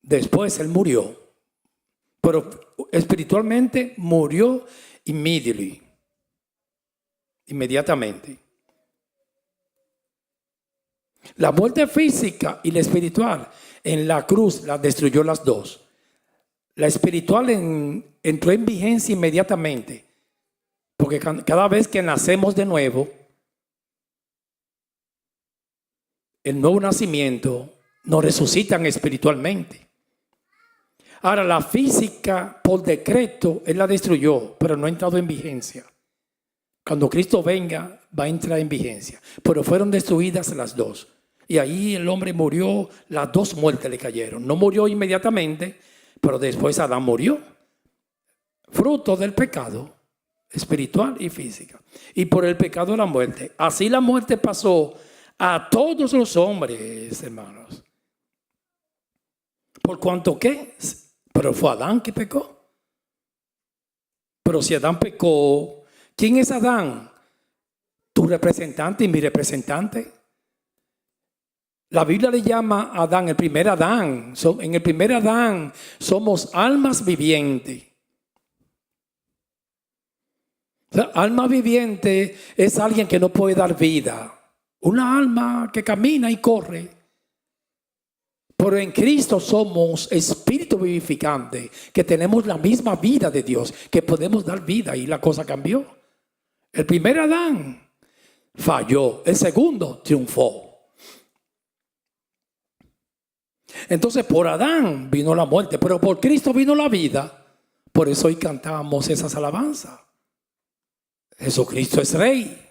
Después él murió, pero espiritualmente murió inmediatamente. La muerte física y la espiritual en la cruz la destruyó las dos. La espiritual entró en vigencia inmediatamente, porque cada vez que nacemos de nuevo, el nuevo nacimiento nos resucitan espiritualmente. Ahora, la física por decreto, Él la destruyó, pero no ha entrado en vigencia. Cuando Cristo venga, va a entrar en vigencia. Pero fueron destruidas las dos. Y ahí el hombre murió, las dos muertes le cayeron. No murió inmediatamente, pero después Adán murió. Fruto del pecado espiritual y física. Y por el pecado la muerte. Así la muerte pasó a todos los hombres, hermanos. ¿Por cuanto qué? Pero fue Adán que pecó. Pero si Adán pecó, ¿quién es Adán? Tu representante y mi representante. La Biblia le llama a Adán el primer Adán. En el primer Adán somos almas vivientes. O sea, alma viviente es alguien que no puede dar vida. Una alma que camina y corre. Pero en Cristo somos espíritu vivificante, que tenemos la misma vida de Dios, que podemos dar vida, y la cosa cambió. El primer Adán falló, el segundo triunfó. Entonces por Adán vino la muerte, pero por Cristo vino la vida. Por eso hoy cantamos esas alabanzas. Jesucristo es Rey.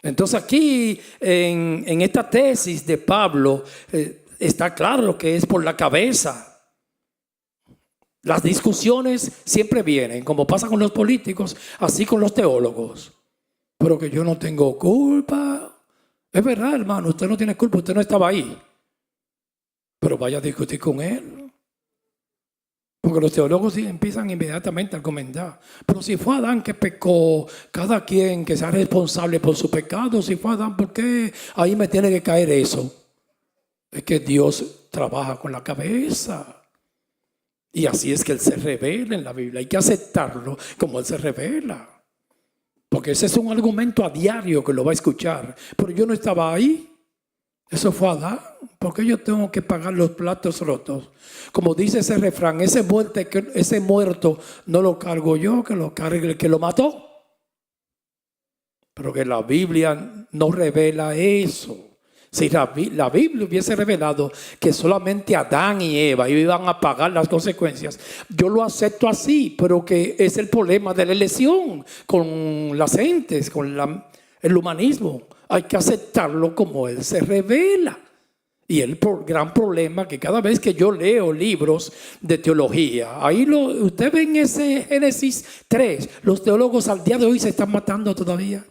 Entonces aquí en esta tesis de Pablo está claro que es por la cabeza. Las discusiones siempre vienen, como pasa con los políticos, así con los teólogos. Pero que yo no tengo culpa. Es verdad, hermano, usted no tiene culpa, usted no estaba ahí. Pero vaya a discutir con él. Porque los teólogos sí empiezan inmediatamente a comentar. Pero si fue Adán que pecó, cada quien que sea responsable por su pecado, si fue Adán, ¿por qué ahí me tiene que caer eso? Es que Dios trabaja con la cabeza. Y así es que Él se revela en la Biblia. Hay que aceptarlo como Él se revela. Porque ese es un argumento a diario que lo va a escuchar. Pero yo no estaba ahí. Eso fue Adán. ¿Por qué yo tengo que pagar los platos rotos? Como dice ese refrán, ese muerto no lo cargo yo, que lo cargue el que lo mató. Pero que la Biblia no revela eso. Si la Biblia hubiese revelado que solamente Adán y Eva iban a pagar las consecuencias, yo lo acepto así, pero que es el problema de la elección con las gentes, con el humanismo. Hay que aceptarlo como Él se revela. Y el gran problema que cada vez que yo leo libros de teología, ahí usted ve en ese Génesis 3, los teólogos al día de hoy se están matando todavía.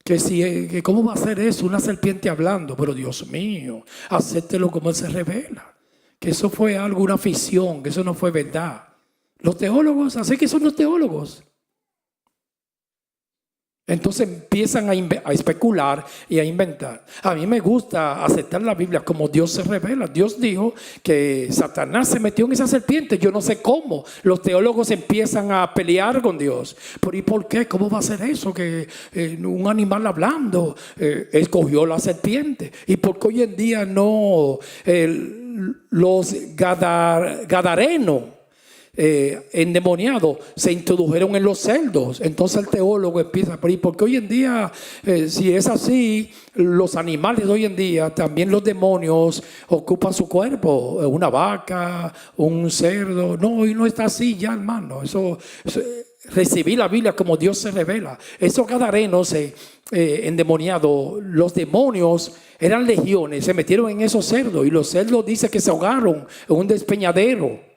Que ¿cómo va a ser eso? Una serpiente hablando. Pero Dios mío, acéptelo como Él se revela. Que eso fue algo, una ficción, que eso no fue verdad. Los teólogos, así que son los teólogos. Entonces empiezan a especular y a inventar. A mí me gusta aceptar la Biblia como Dios se revela. Dios dijo que Satanás se metió en esa serpiente. Yo no sé cómo. Los teólogos empiezan a pelear con Dios. ¿Pero y por qué? ¿Cómo va a ser eso? Que un animal hablando escogió la serpiente. ¿Y por qué hoy en día no los gadarenos endemoniados se introdujeron en los cerdos? Entonces el teólogo empieza, porque hoy en día si es así, los animales de hoy en día, también los demonios ocupan su cuerpo, una vaca, un cerdo. No, y no está así ya, hermano. Eso recibí la Biblia como Dios se revela. Esos gadarenos endemoniados, los demonios eran legiones, se metieron en esos cerdos, y los cerdos dice que se ahogaron en un despeñadero.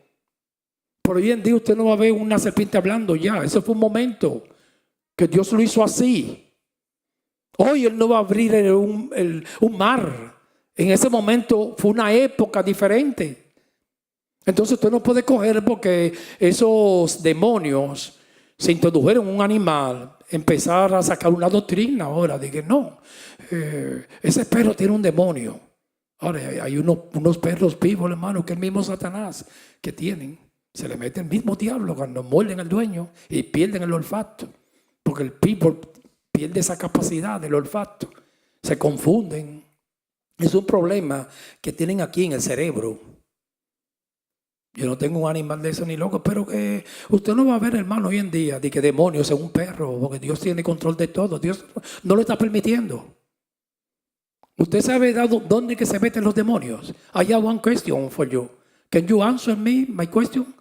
Por hoy en día usted no va a ver una serpiente hablando ya. Ese fue un momento que Dios lo hizo así. Hoy Él no va a abrir un mar. En ese momento fue una época diferente. Entonces usted no puede coger porque esos demonios se introdujeron en un animal, empezar a sacar una doctrina ahora. Dije, no, ese perro tiene un demonio. Ahora hay unos perros vivos, hermano, que el mismo Satanás que tienen. Se le mete el mismo diablo cuando muerden al dueño y pierden el olfato. Porque el people pierde esa capacidad del olfato. Se confunden. Es un problema que tienen aquí en el cerebro. Yo no tengo un animal de eso ni loco, pero que usted no va a ver, hermano, hoy en día de que demonios es un perro, porque Dios tiene control de todo. Dios no lo está permitiendo. ¿Usted sabe dónde que se meten los demonios? I have one question for you. Can you answer me my question?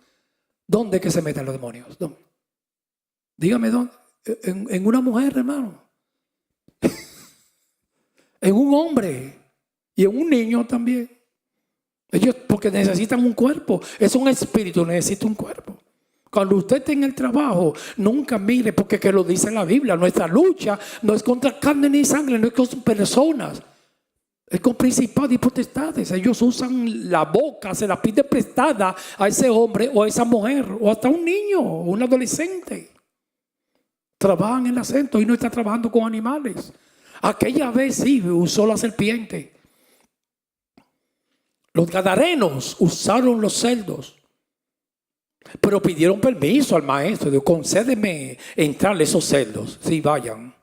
¿Dónde que se meten los demonios? ¿Dónde? Dígame dónde. En una mujer, hermano. En un hombre. Y en un niño también. Ellos porque necesitan un cuerpo. Es un espíritu, necesita un cuerpo. Cuando usted esté en el trabajo, nunca mire, porque que lo dice la Biblia, nuestra lucha no es contra carne ni sangre, no es contra personas. Es con principados y potestades. Ellos usan la boca, se la pide prestada a ese hombre o a esa mujer o hasta un niño o un adolescente. Trabajan en el acento y no está trabajando con animales. Aquella vez sí usó la serpiente. Los gadarenos usaron los cerdos, pero pidieron permiso al maestro. Dijo, concédeme entrarle esos cerdos. Sí, vayan.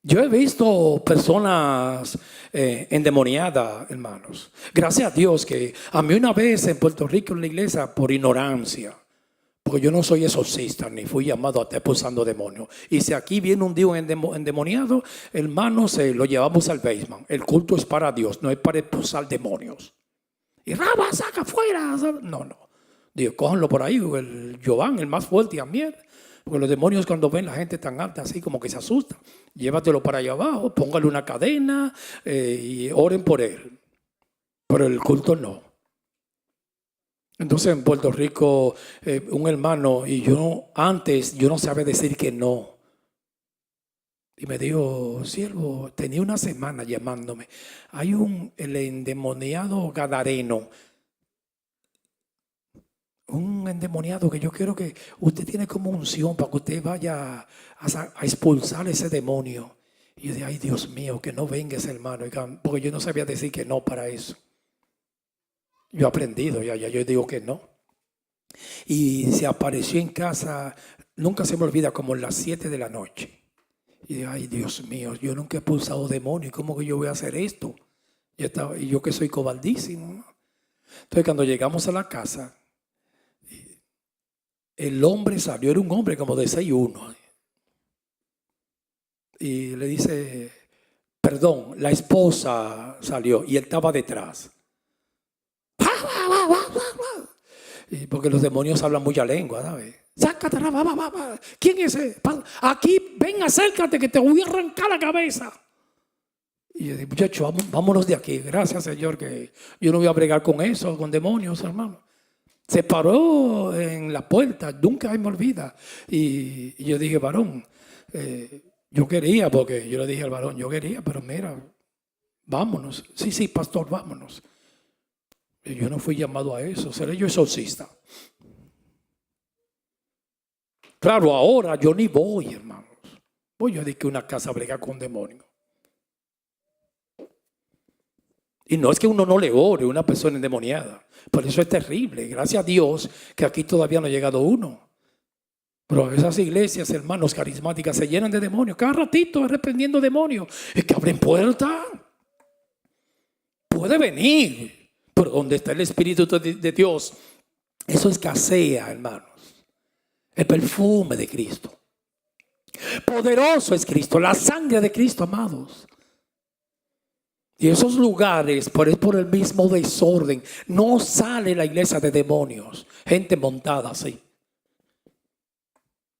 Yo he visto personas endemoniadas, hermanos. Gracias a Dios que a mí una vez en Puerto Rico en la iglesia, por ignorancia, porque yo no soy exorcista ni fui llamado a estar expulsando demonios. Y si aquí viene un Dios endemoniado, hermanos, lo llevamos al basement. El culto es para Dios, no es para expulsar demonios. Y Raba, saca afuera. No. Digo, cójanlo por ahí, el Giovanni, el más fuerte también. Porque los demonios cuando ven la gente tan alta así como que se asustan. Llévatelo para allá abajo, póngale una cadena y oren por él. Pero el culto no. Entonces en Puerto Rico un hermano y yo no sabía decir que no. Y me dijo, siervo, tenía una semana llamándome. Hay el endemoniado gadareno. Un endemoniado que yo quiero que usted tiene como unción para que usted vaya a expulsar ese demonio. Y yo dije, ay Dios mío, que no venga ese hermano. Porque yo no sabía decir que no para eso. Yo he aprendido, ya yo digo que no. Y se apareció en casa, nunca se me olvida, como a las 7 de la noche. Y dije, ay Dios mío, yo nunca he expulsado demonios, ¿cómo que yo voy a hacer esto? Y yo que soy cobardísimo, ¿no? Entonces cuando llegamos a la casa, el hombre salió, era un hombre como de 6'1". Y le dice, perdón, la esposa salió y él estaba detrás. Y porque los demonios hablan mucha lengua, ¿sabes? Sácate, ¿quién es ese? Aquí, ven, acércate que te voy a arrancar la cabeza. Y yo dije, muchachos, vámonos de aquí. Gracias, Señor, que yo no voy a bregar con eso, con demonios, hermano. Se paró en la puerta, nunca me olvida. Y yo dije, varón, yo quería, porque yo le dije al varón, yo quería, pero mira, vámonos. Sí, pastor, vámonos. Y yo no fui llamado a eso, seré yo exorcista. Claro, ahora yo ni voy, hermanos. Voy a decir que una casa brega con demonios. Y no es que uno no le ore a una persona endemoniada. Por eso es terrible. Gracias a Dios que aquí todavía no ha llegado uno. Pero esas iglesias, hermanos, carismáticas se llenan de demonios. Cada ratito reprendiendo demonios. Es que abren puertas. Puede venir. Pero donde está el Espíritu de Dios, eso escasea, hermanos. El perfume de Cristo. Poderoso es Cristo, la sangre de Cristo, amados. Y esos lugares, por el mismo desorden, no sale la iglesia de demonios. Gente montada así.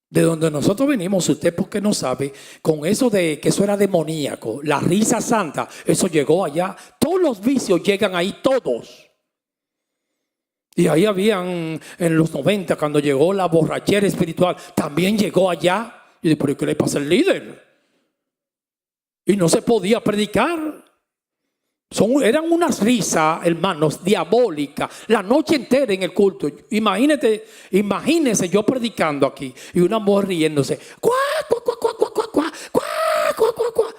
De donde nosotros venimos, usted porque no sabe, con eso de que eso era demoníaco, la risa santa, eso llegó allá. Todos los vicios llegan ahí, todos. Y ahí habían, en los 90, cuando llegó la borrachera espiritual, también llegó allá. Y dije, ¿pero qué le pasa al líder? Y no se podía predicar. Eran unas risas, hermanos, diabólicas, la noche entera en el culto. Imagínese yo predicando aquí y una mujer riéndose.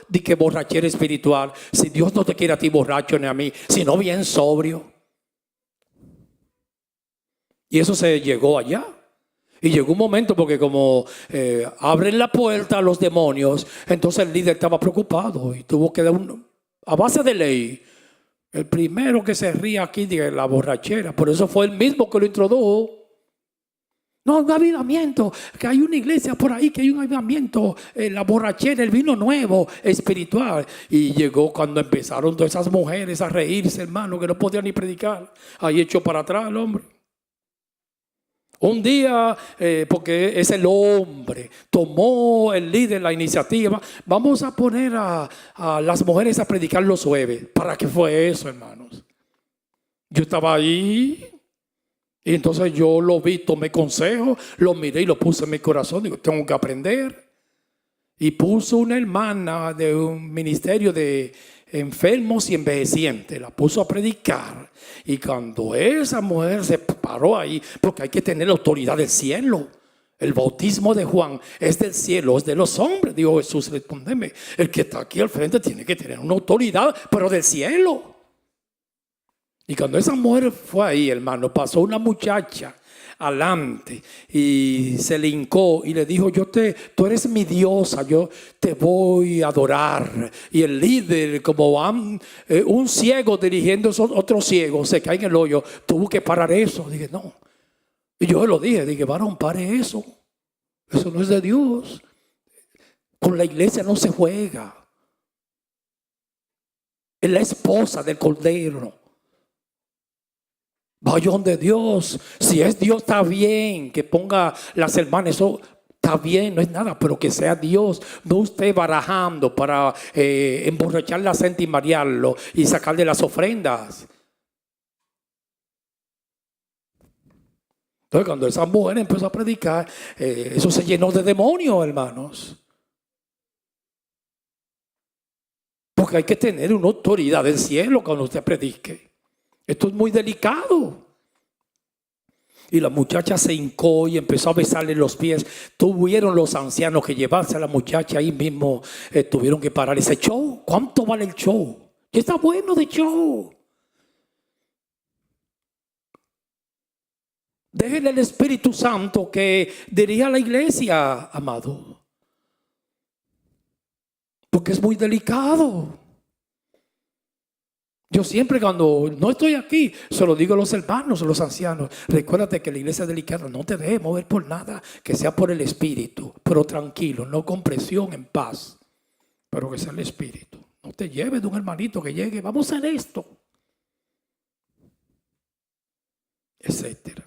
Di que borrachera espiritual. Si Dios no te quiere a ti borracho ni a mí, sino bien sobrio. Y eso se llegó allá. Y llegó un momento porque como abren la puerta a los demonios, entonces el líder estaba preocupado y tuvo que dar a base de ley. El primero que se ría aquí de la borrachera, por eso fue el mismo que lo introdujo. No, un avivamiento, que hay una iglesia por ahí, que hay un avivamiento, la borrachera, el vino nuevo, espiritual. Y llegó cuando empezaron todas esas mujeres a reírse, hermano, que no podían ni predicar. Ahí echó para atrás el hombre. Un día, porque es el hombre, tomó el líder la iniciativa. Vamos a poner a las mujeres a predicar los jueves. ¿Para qué fue eso, hermanos? Yo estaba ahí. Y entonces yo lo vi, tomé consejo, lo miré y lo puse en mi corazón. Digo, tengo que aprender. Y puso una hermana de un ministerio de enfermos y envejecientes. La puso a predicar. Y cuando esa mujer se paró ahí, porque hay que tener la autoridad del cielo. El bautismo de Juan es del cielo, es de los hombres. Dijo Jesús, respóndeme. El que está aquí al frente tiene que tener una autoridad, pero del cielo. Y cuando esa mujer fue ahí, hermano, pasó una muchacha adelante y se le hincó y le dijo, tú eres mi diosa, yo te voy a adorar. Y el líder, como un ciego dirigiendo a otro ciego, se cae en el hoyo, tuvo que parar eso. Dije, no. Y yo lo dije, varón, pare eso. Eso no es de Dios. Con la iglesia no se juega. Es la esposa del Cordero. Vayón de Dios. Si es Dios, está bien que ponga las hermanas. Eso está bien, no es nada, pero que sea Dios. No usted barajando para emborrachar la gente y marearlo y sacarle las ofrendas. Entonces, cuando esa mujer empezó a predicar, eso se llenó de demonios, hermanos. Porque hay que tener una autoridad del cielo cuando usted predique. Esto es muy delicado. Y la muchacha se hincó y empezó a besarle los pies. Tuvieron los ancianos que llevarse a la muchacha ahí mismo. Tuvieron que parar ese show. ¿Cuánto vale el show? ¿Qué está bueno de show? Déjenle al Espíritu Santo que dirija a la iglesia, amado. Porque es muy delicado. Yo siempre cuando no estoy aquí, se lo digo a los hermanos, a los ancianos. Recuérdate que la iglesia es delicada, no te dejes mover por nada, que sea por el Espíritu, pero tranquilo, no con presión, en paz, pero que sea el Espíritu. No te lleves de un hermanito que llegue, vamos a hacer esto, etcétera.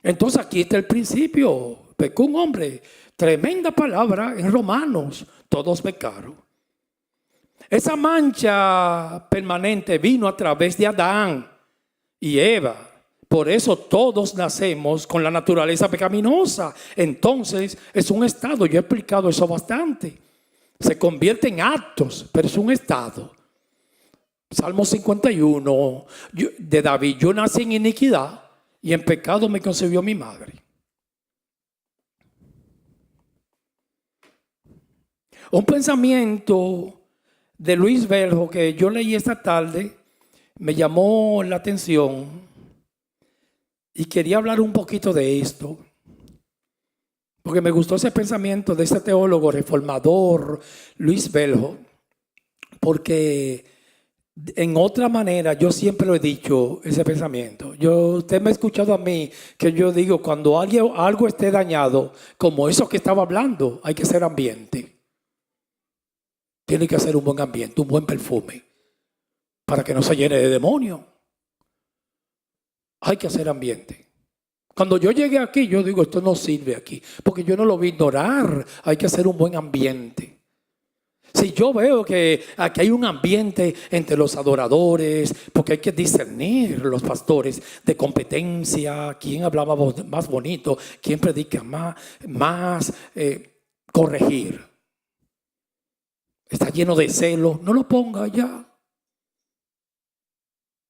Entonces aquí está el principio. Pecó un hombre, tremenda palabra en Romanos, todos pecaron. Esa mancha permanente vino a través de Adán y Eva. Por eso todos nacemos con la naturaleza pecaminosa. Entonces es un estado, yo he explicado eso bastante. Se convierte en actos, pero es un estado. Salmo 51 de David, yo nací en iniquidad y en pecado me concibió mi madre. Un pensamiento de Luis Beljo que yo leí esta tarde me llamó la atención y quería hablar un poquito de esto porque me gustó ese pensamiento de ese teólogo reformador Luis Beljo, porque en otra manera yo siempre lo he dicho ese pensamiento. Usted me ha escuchado a mí que yo digo cuando algo esté dañado, como eso que estaba hablando, hay que hacer ambiente. Tiene que hacer un buen ambiente, un buen perfume, para que no se llene de demonios. Hay que hacer ambiente. Cuando yo llegué aquí, yo digo, esto no sirve aquí, porque yo no lo voy a ignorar. Hay que hacer un buen ambiente. Si yo veo que aquí hay un ambiente entre los adoradores, porque hay que discernir los pastores de competencia, quién hablaba más bonito, quién predica más corregir. Está lleno de celo, no lo ponga ya.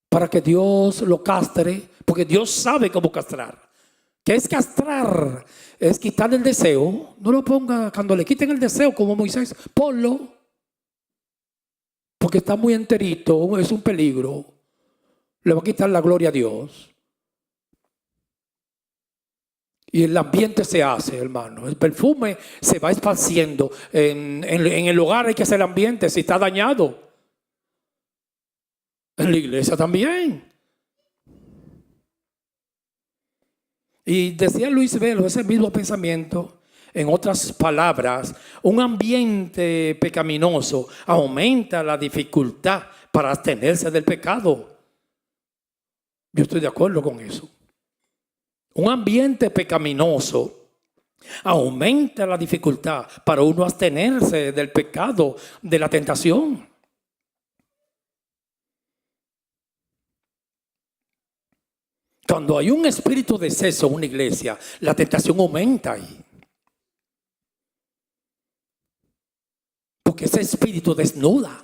Para que Dios lo castre, porque Dios sabe cómo castrar. ¿Qué es castrar? Es quitar el deseo. No lo ponga cuando le quiten el deseo como Moisés, ponlo. Porque está muy enterito, es un peligro. Le va a quitar la gloria a Dios. Y el ambiente se hace, hermano. El perfume se va esparciendo. En el hogar hay que hacer ambiente si está dañado. En la iglesia también. Y decía Luis Velo ese mismo pensamiento. En otras palabras, un ambiente pecaminoso aumenta la dificultad para abstenerse del pecado. Yo estoy de acuerdo con eso. Un ambiente pecaminoso aumenta la dificultad para uno abstenerse del pecado, de la tentación. Cuando hay un espíritu de exceso en una iglesia, la tentación aumenta ahí. Porque ese espíritu desnuda.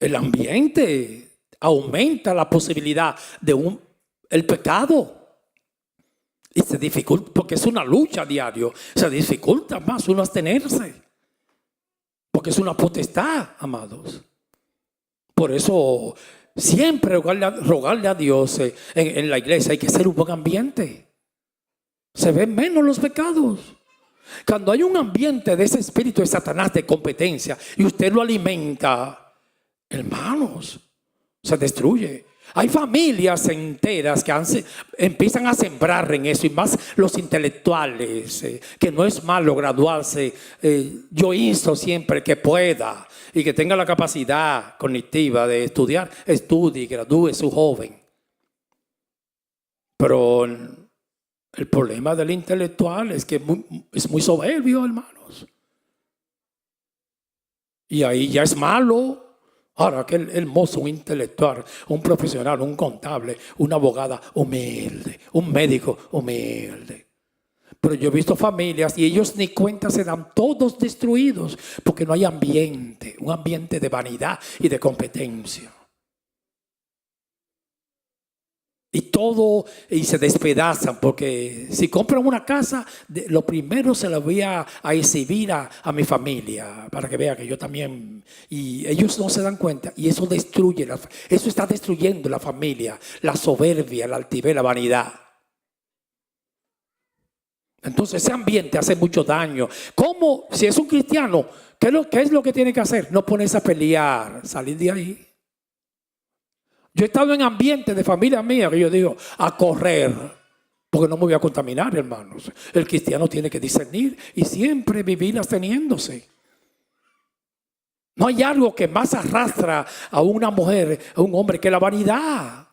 El ambiente aumenta la posibilidad de el pecado. Y se dificulta, porque es una lucha diaria. Se dificulta más uno abstenerse. Porque es una potestad, amados. Por eso siempre rogarle a Dios en la iglesia hay que ser un buen ambiente. Se ven menos los pecados. Cuando hay un ambiente de ese espíritu de Satanás de competencia y usted lo alimenta, hermanos, se destruye. Hay familias enteras que empiezan a sembrar en eso, y más los intelectuales, que no es malo graduarse. Yo insto siempre que pueda y que tenga la capacidad cognitiva de estudiar, estudie y gradúe su joven. Pero el problema del intelectual es que es muy soberbio, hermanos. Y ahí ya es malo. Ahora, aquel hermoso, un intelectual, un profesional, un contable, una abogada humilde, un médico humilde. Pero yo he visto familias y ellos ni cuenta se dan, todos destruidos, porque no hay ambiente, un ambiente de vanidad y de competencia. Y se despedazan, porque si compran una casa, lo primero se la voy a exhibir a mi familia, para que vea que yo también, y ellos no se dan cuenta, y eso destruye, eso está destruyendo la familia, la soberbia, la altivez, la vanidad. Entonces ese ambiente hace mucho daño. ¿Cómo? Si es un cristiano, ¿qué es lo que tiene que hacer? No ponerse a pelear, salir de ahí. Yo he estado en ambientes de familia mía que yo digo, a correr, porque no me voy a contaminar, hermanos. El cristiano tiene que discernir y siempre vivir absteniéndose. No hay algo que más arrastra a una mujer, a un hombre, que la vanidad.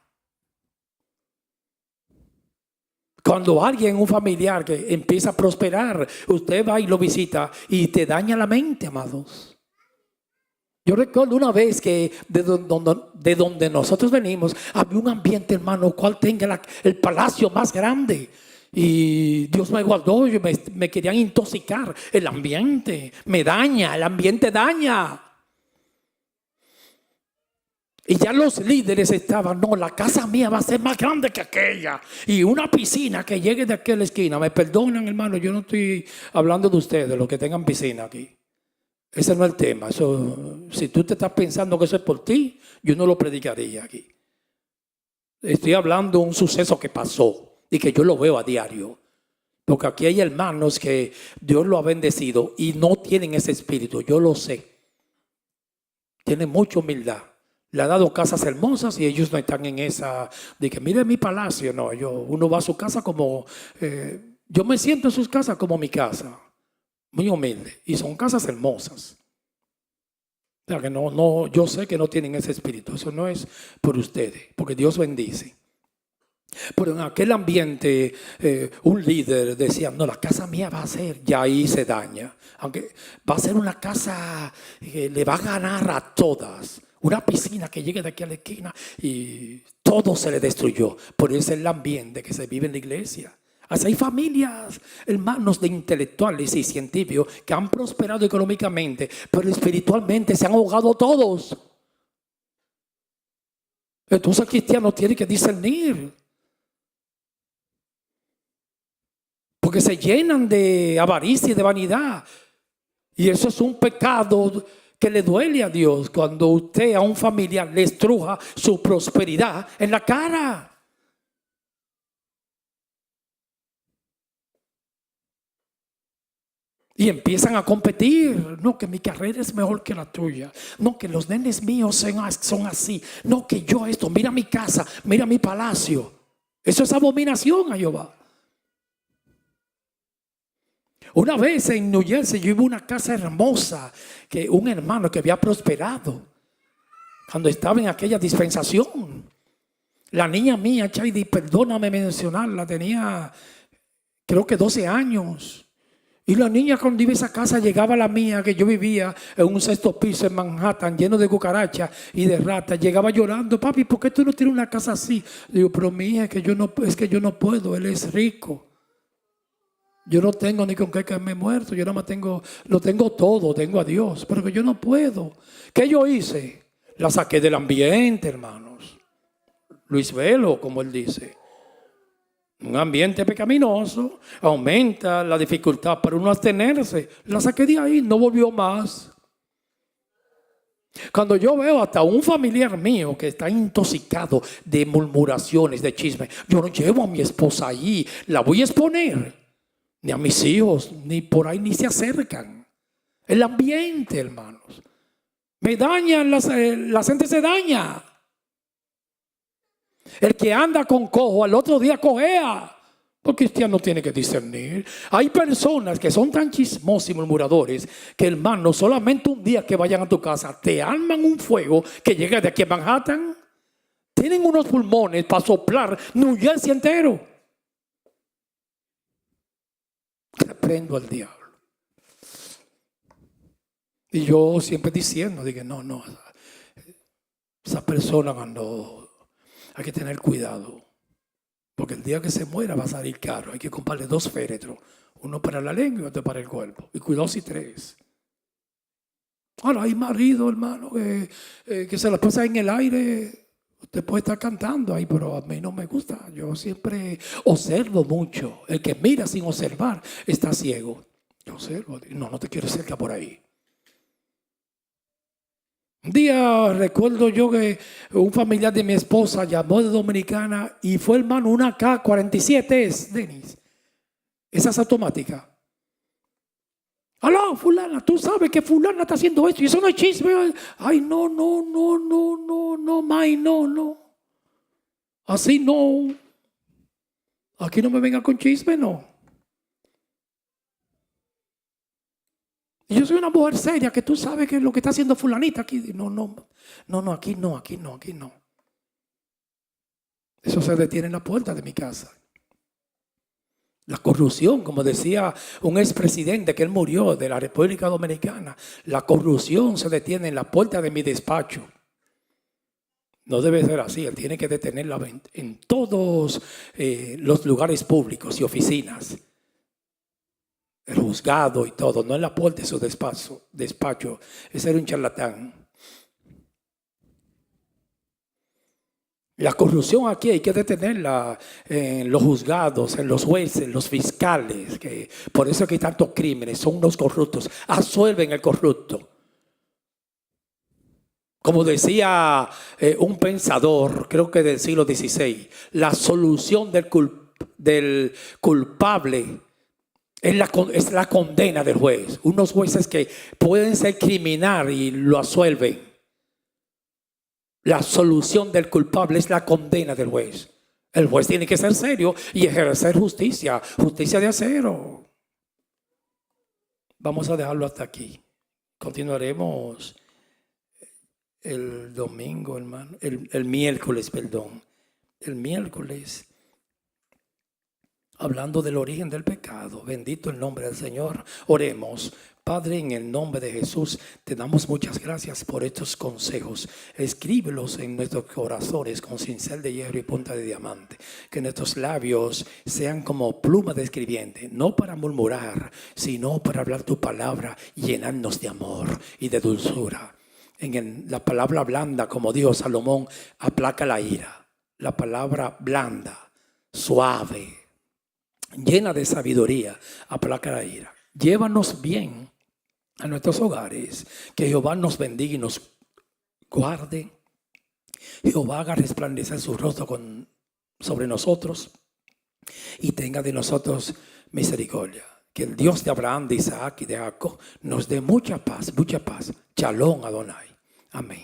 Cuando alguien, un familiar que empieza a prosperar, usted va y lo visita y te daña la mente, amados. Yo recuerdo una vez que de donde nosotros venimos había un ambiente, hermano, cual tenga el palacio más grande. Y Dios me guardó, me querían intoxicar. El ambiente me daña, el ambiente daña. Y ya los líderes estaban, no, la casa mía va a ser más grande que aquella. Y una piscina que llegue de aquella esquina. Me perdonan, hermano, yo no estoy hablando de ustedes, los que tengan piscina aquí. Ese no es el tema. Eso, si tú te estás pensando que eso es por ti, yo no lo predicaría aquí. Estoy hablando de un suceso que pasó y que yo lo veo a diario. Porque aquí hay hermanos que Dios lo ha bendecido y no tienen ese espíritu. Yo lo sé. Tienen mucha humildad. Le ha dado casas hermosas y ellos no están en esa de que mire mi palacio. No, uno va a su casa como... yo me siento en sus casas como mi casa. Muy humilde. Y son casas hermosas. O sea que no, yo sé que no tienen ese espíritu. Eso no es por ustedes, porque Dios bendice. Pero en aquel ambiente, un líder decía, no, la casa mía va a ser, ya ahí se daña. Aunque va a ser una casa que le va a ganar a todas. Una piscina que llegue de aquí a la esquina y todo se le destruyó. Por eso es el ambiente que se vive en la iglesia. Hay familias, hermanos, de intelectuales y científicos que han prosperado económicamente, pero espiritualmente se han ahogado todos. Entonces el cristiano tiene que discernir. Porque se llenan de avaricia y de vanidad. Y eso es un pecado que le duele a Dios cuando usted a un familiar le estruja su prosperidad en la cara. Y empiezan a competir. No, que mi carrera es mejor que la tuya. No, que los nenes míos son así. No, que yo esto, mira mi casa, mira mi palacio. Eso es abominación a Jehová. Una vez en New Jersey yo iba a una casa hermosa, que un hermano que había prosperado cuando estaba en aquella dispensación. La niña mía, Chaidi, perdóname mencionarla, tenía creo que 12 años. Y la niña cuando iba a esa casa llegaba a la mía, que yo vivía en un 6º piso en Manhattan, lleno de cucarachas y de ratas. Llegaba llorando: papi, ¿por qué tú no tienes una casa así? Digo: pero mi hija, es que yo no puedo, él es rico. Yo no tengo ni con qué caerme muerto, yo nada más lo tengo todo, tengo a Dios, pero que yo no puedo. ¿Qué yo hice? La saqué del ambiente, hermanos. Luis Velo, como él dice. Un ambiente pecaminoso aumenta la dificultad para uno abstenerse. La saqué de ahí, no volvió más. Cuando yo veo hasta un familiar mío que está intoxicado de murmuraciones, de chisme, yo no llevo a mi esposa allí, la voy a exponer. Ni a mis hijos, ni por ahí, ni se acercan. El ambiente, hermanos. Me dañan, la gente se daña. El que anda con cojo al otro día cojea. Porque el cristiano tiene que discernir. Hay personas que son tan chismosos y murmuradores que, hermano, solamente un día que vayan a tu casa te arman un fuego que llega de aquí a Manhattan. Tienen unos pulmones para soplar New Jersey entero. Reprendo al diablo. Y yo siempre diciendo, dije, no, esa persona, cuando hay que tener cuidado, porque el día que se muera va a salir caro. Hay que comprarle 2 féretros, uno para la lengua y otro para el cuerpo, y cuidado si 3. Ahora hay marido, hermano, que se la pasa en el aire. Usted puede estar cantando ahí, pero a mí no me gusta. Yo siempre observo mucho. El que mira sin observar está ciego. Yo observo. No te quiero cerca por ahí. Un día recuerdo yo que un familiar de mi esposa llamó de Dominicana y fue, hermano, una K-47 es, Denis. Esa es automática. Aló, fulana, tú sabes que fulana está haciendo esto y eso no es chisme. Ay, no, May, no. Así no. Aquí no me venga con chisme, no. Y yo soy una mujer seria que tú sabes que lo que está haciendo fulanita aquí. No, aquí no. Eso se detiene en la puerta de mi casa. La corrupción, como decía un expresidente que él murió de la República Dominicana, la corrupción se detiene en la puerta de mi despacho. No debe ser así, él tiene que detenerla en todos los lugares públicos y oficinas. El juzgado y todo, no en la puerta de su despacho. Ese era un charlatán. La corrupción aquí hay que detenerla en los juzgados, en los jueces, en los fiscales. Que por eso es que hay tantos crímenes, son unos corruptos. Absuelven el corrupto. Como decía un pensador, creo que del siglo XVI, la solución del culpable es la condena del juez. Unos jueces que pueden ser criminales y lo absuelven. La solución del culpable es la condena del juez. El juez tiene que ser serio y ejercer justicia de acero. Vamos a dejarlo hasta aquí. Continuaremos el domingo, hermano. El miércoles, perdón. El miércoles. Hablando del origen del pecado. Bendito el nombre del Señor. Oremos. Padre, en el nombre de Jesús, te damos muchas gracias por estos consejos. Escríbelos en nuestros corazones con cincel de hierro y punta de diamante. Que nuestros labios sean como pluma de escribiente, no para murmurar, sino para hablar tu palabra y llenarnos de amor y de dulzura. La palabra blanda, como dijo Salomón, aplaca la ira. La palabra blanda, suave, llena de sabiduría, aplaca la ira. Llévanos bien a nuestros hogares, que Jehová nos bendiga y nos guarde. Jehová haga resplandecer su rostro sobre nosotros y tenga de nosotros misericordia. Que el Dios de Abraham, de Isaac y de Jacob nos dé mucha paz. Shalom Adonai. Amén.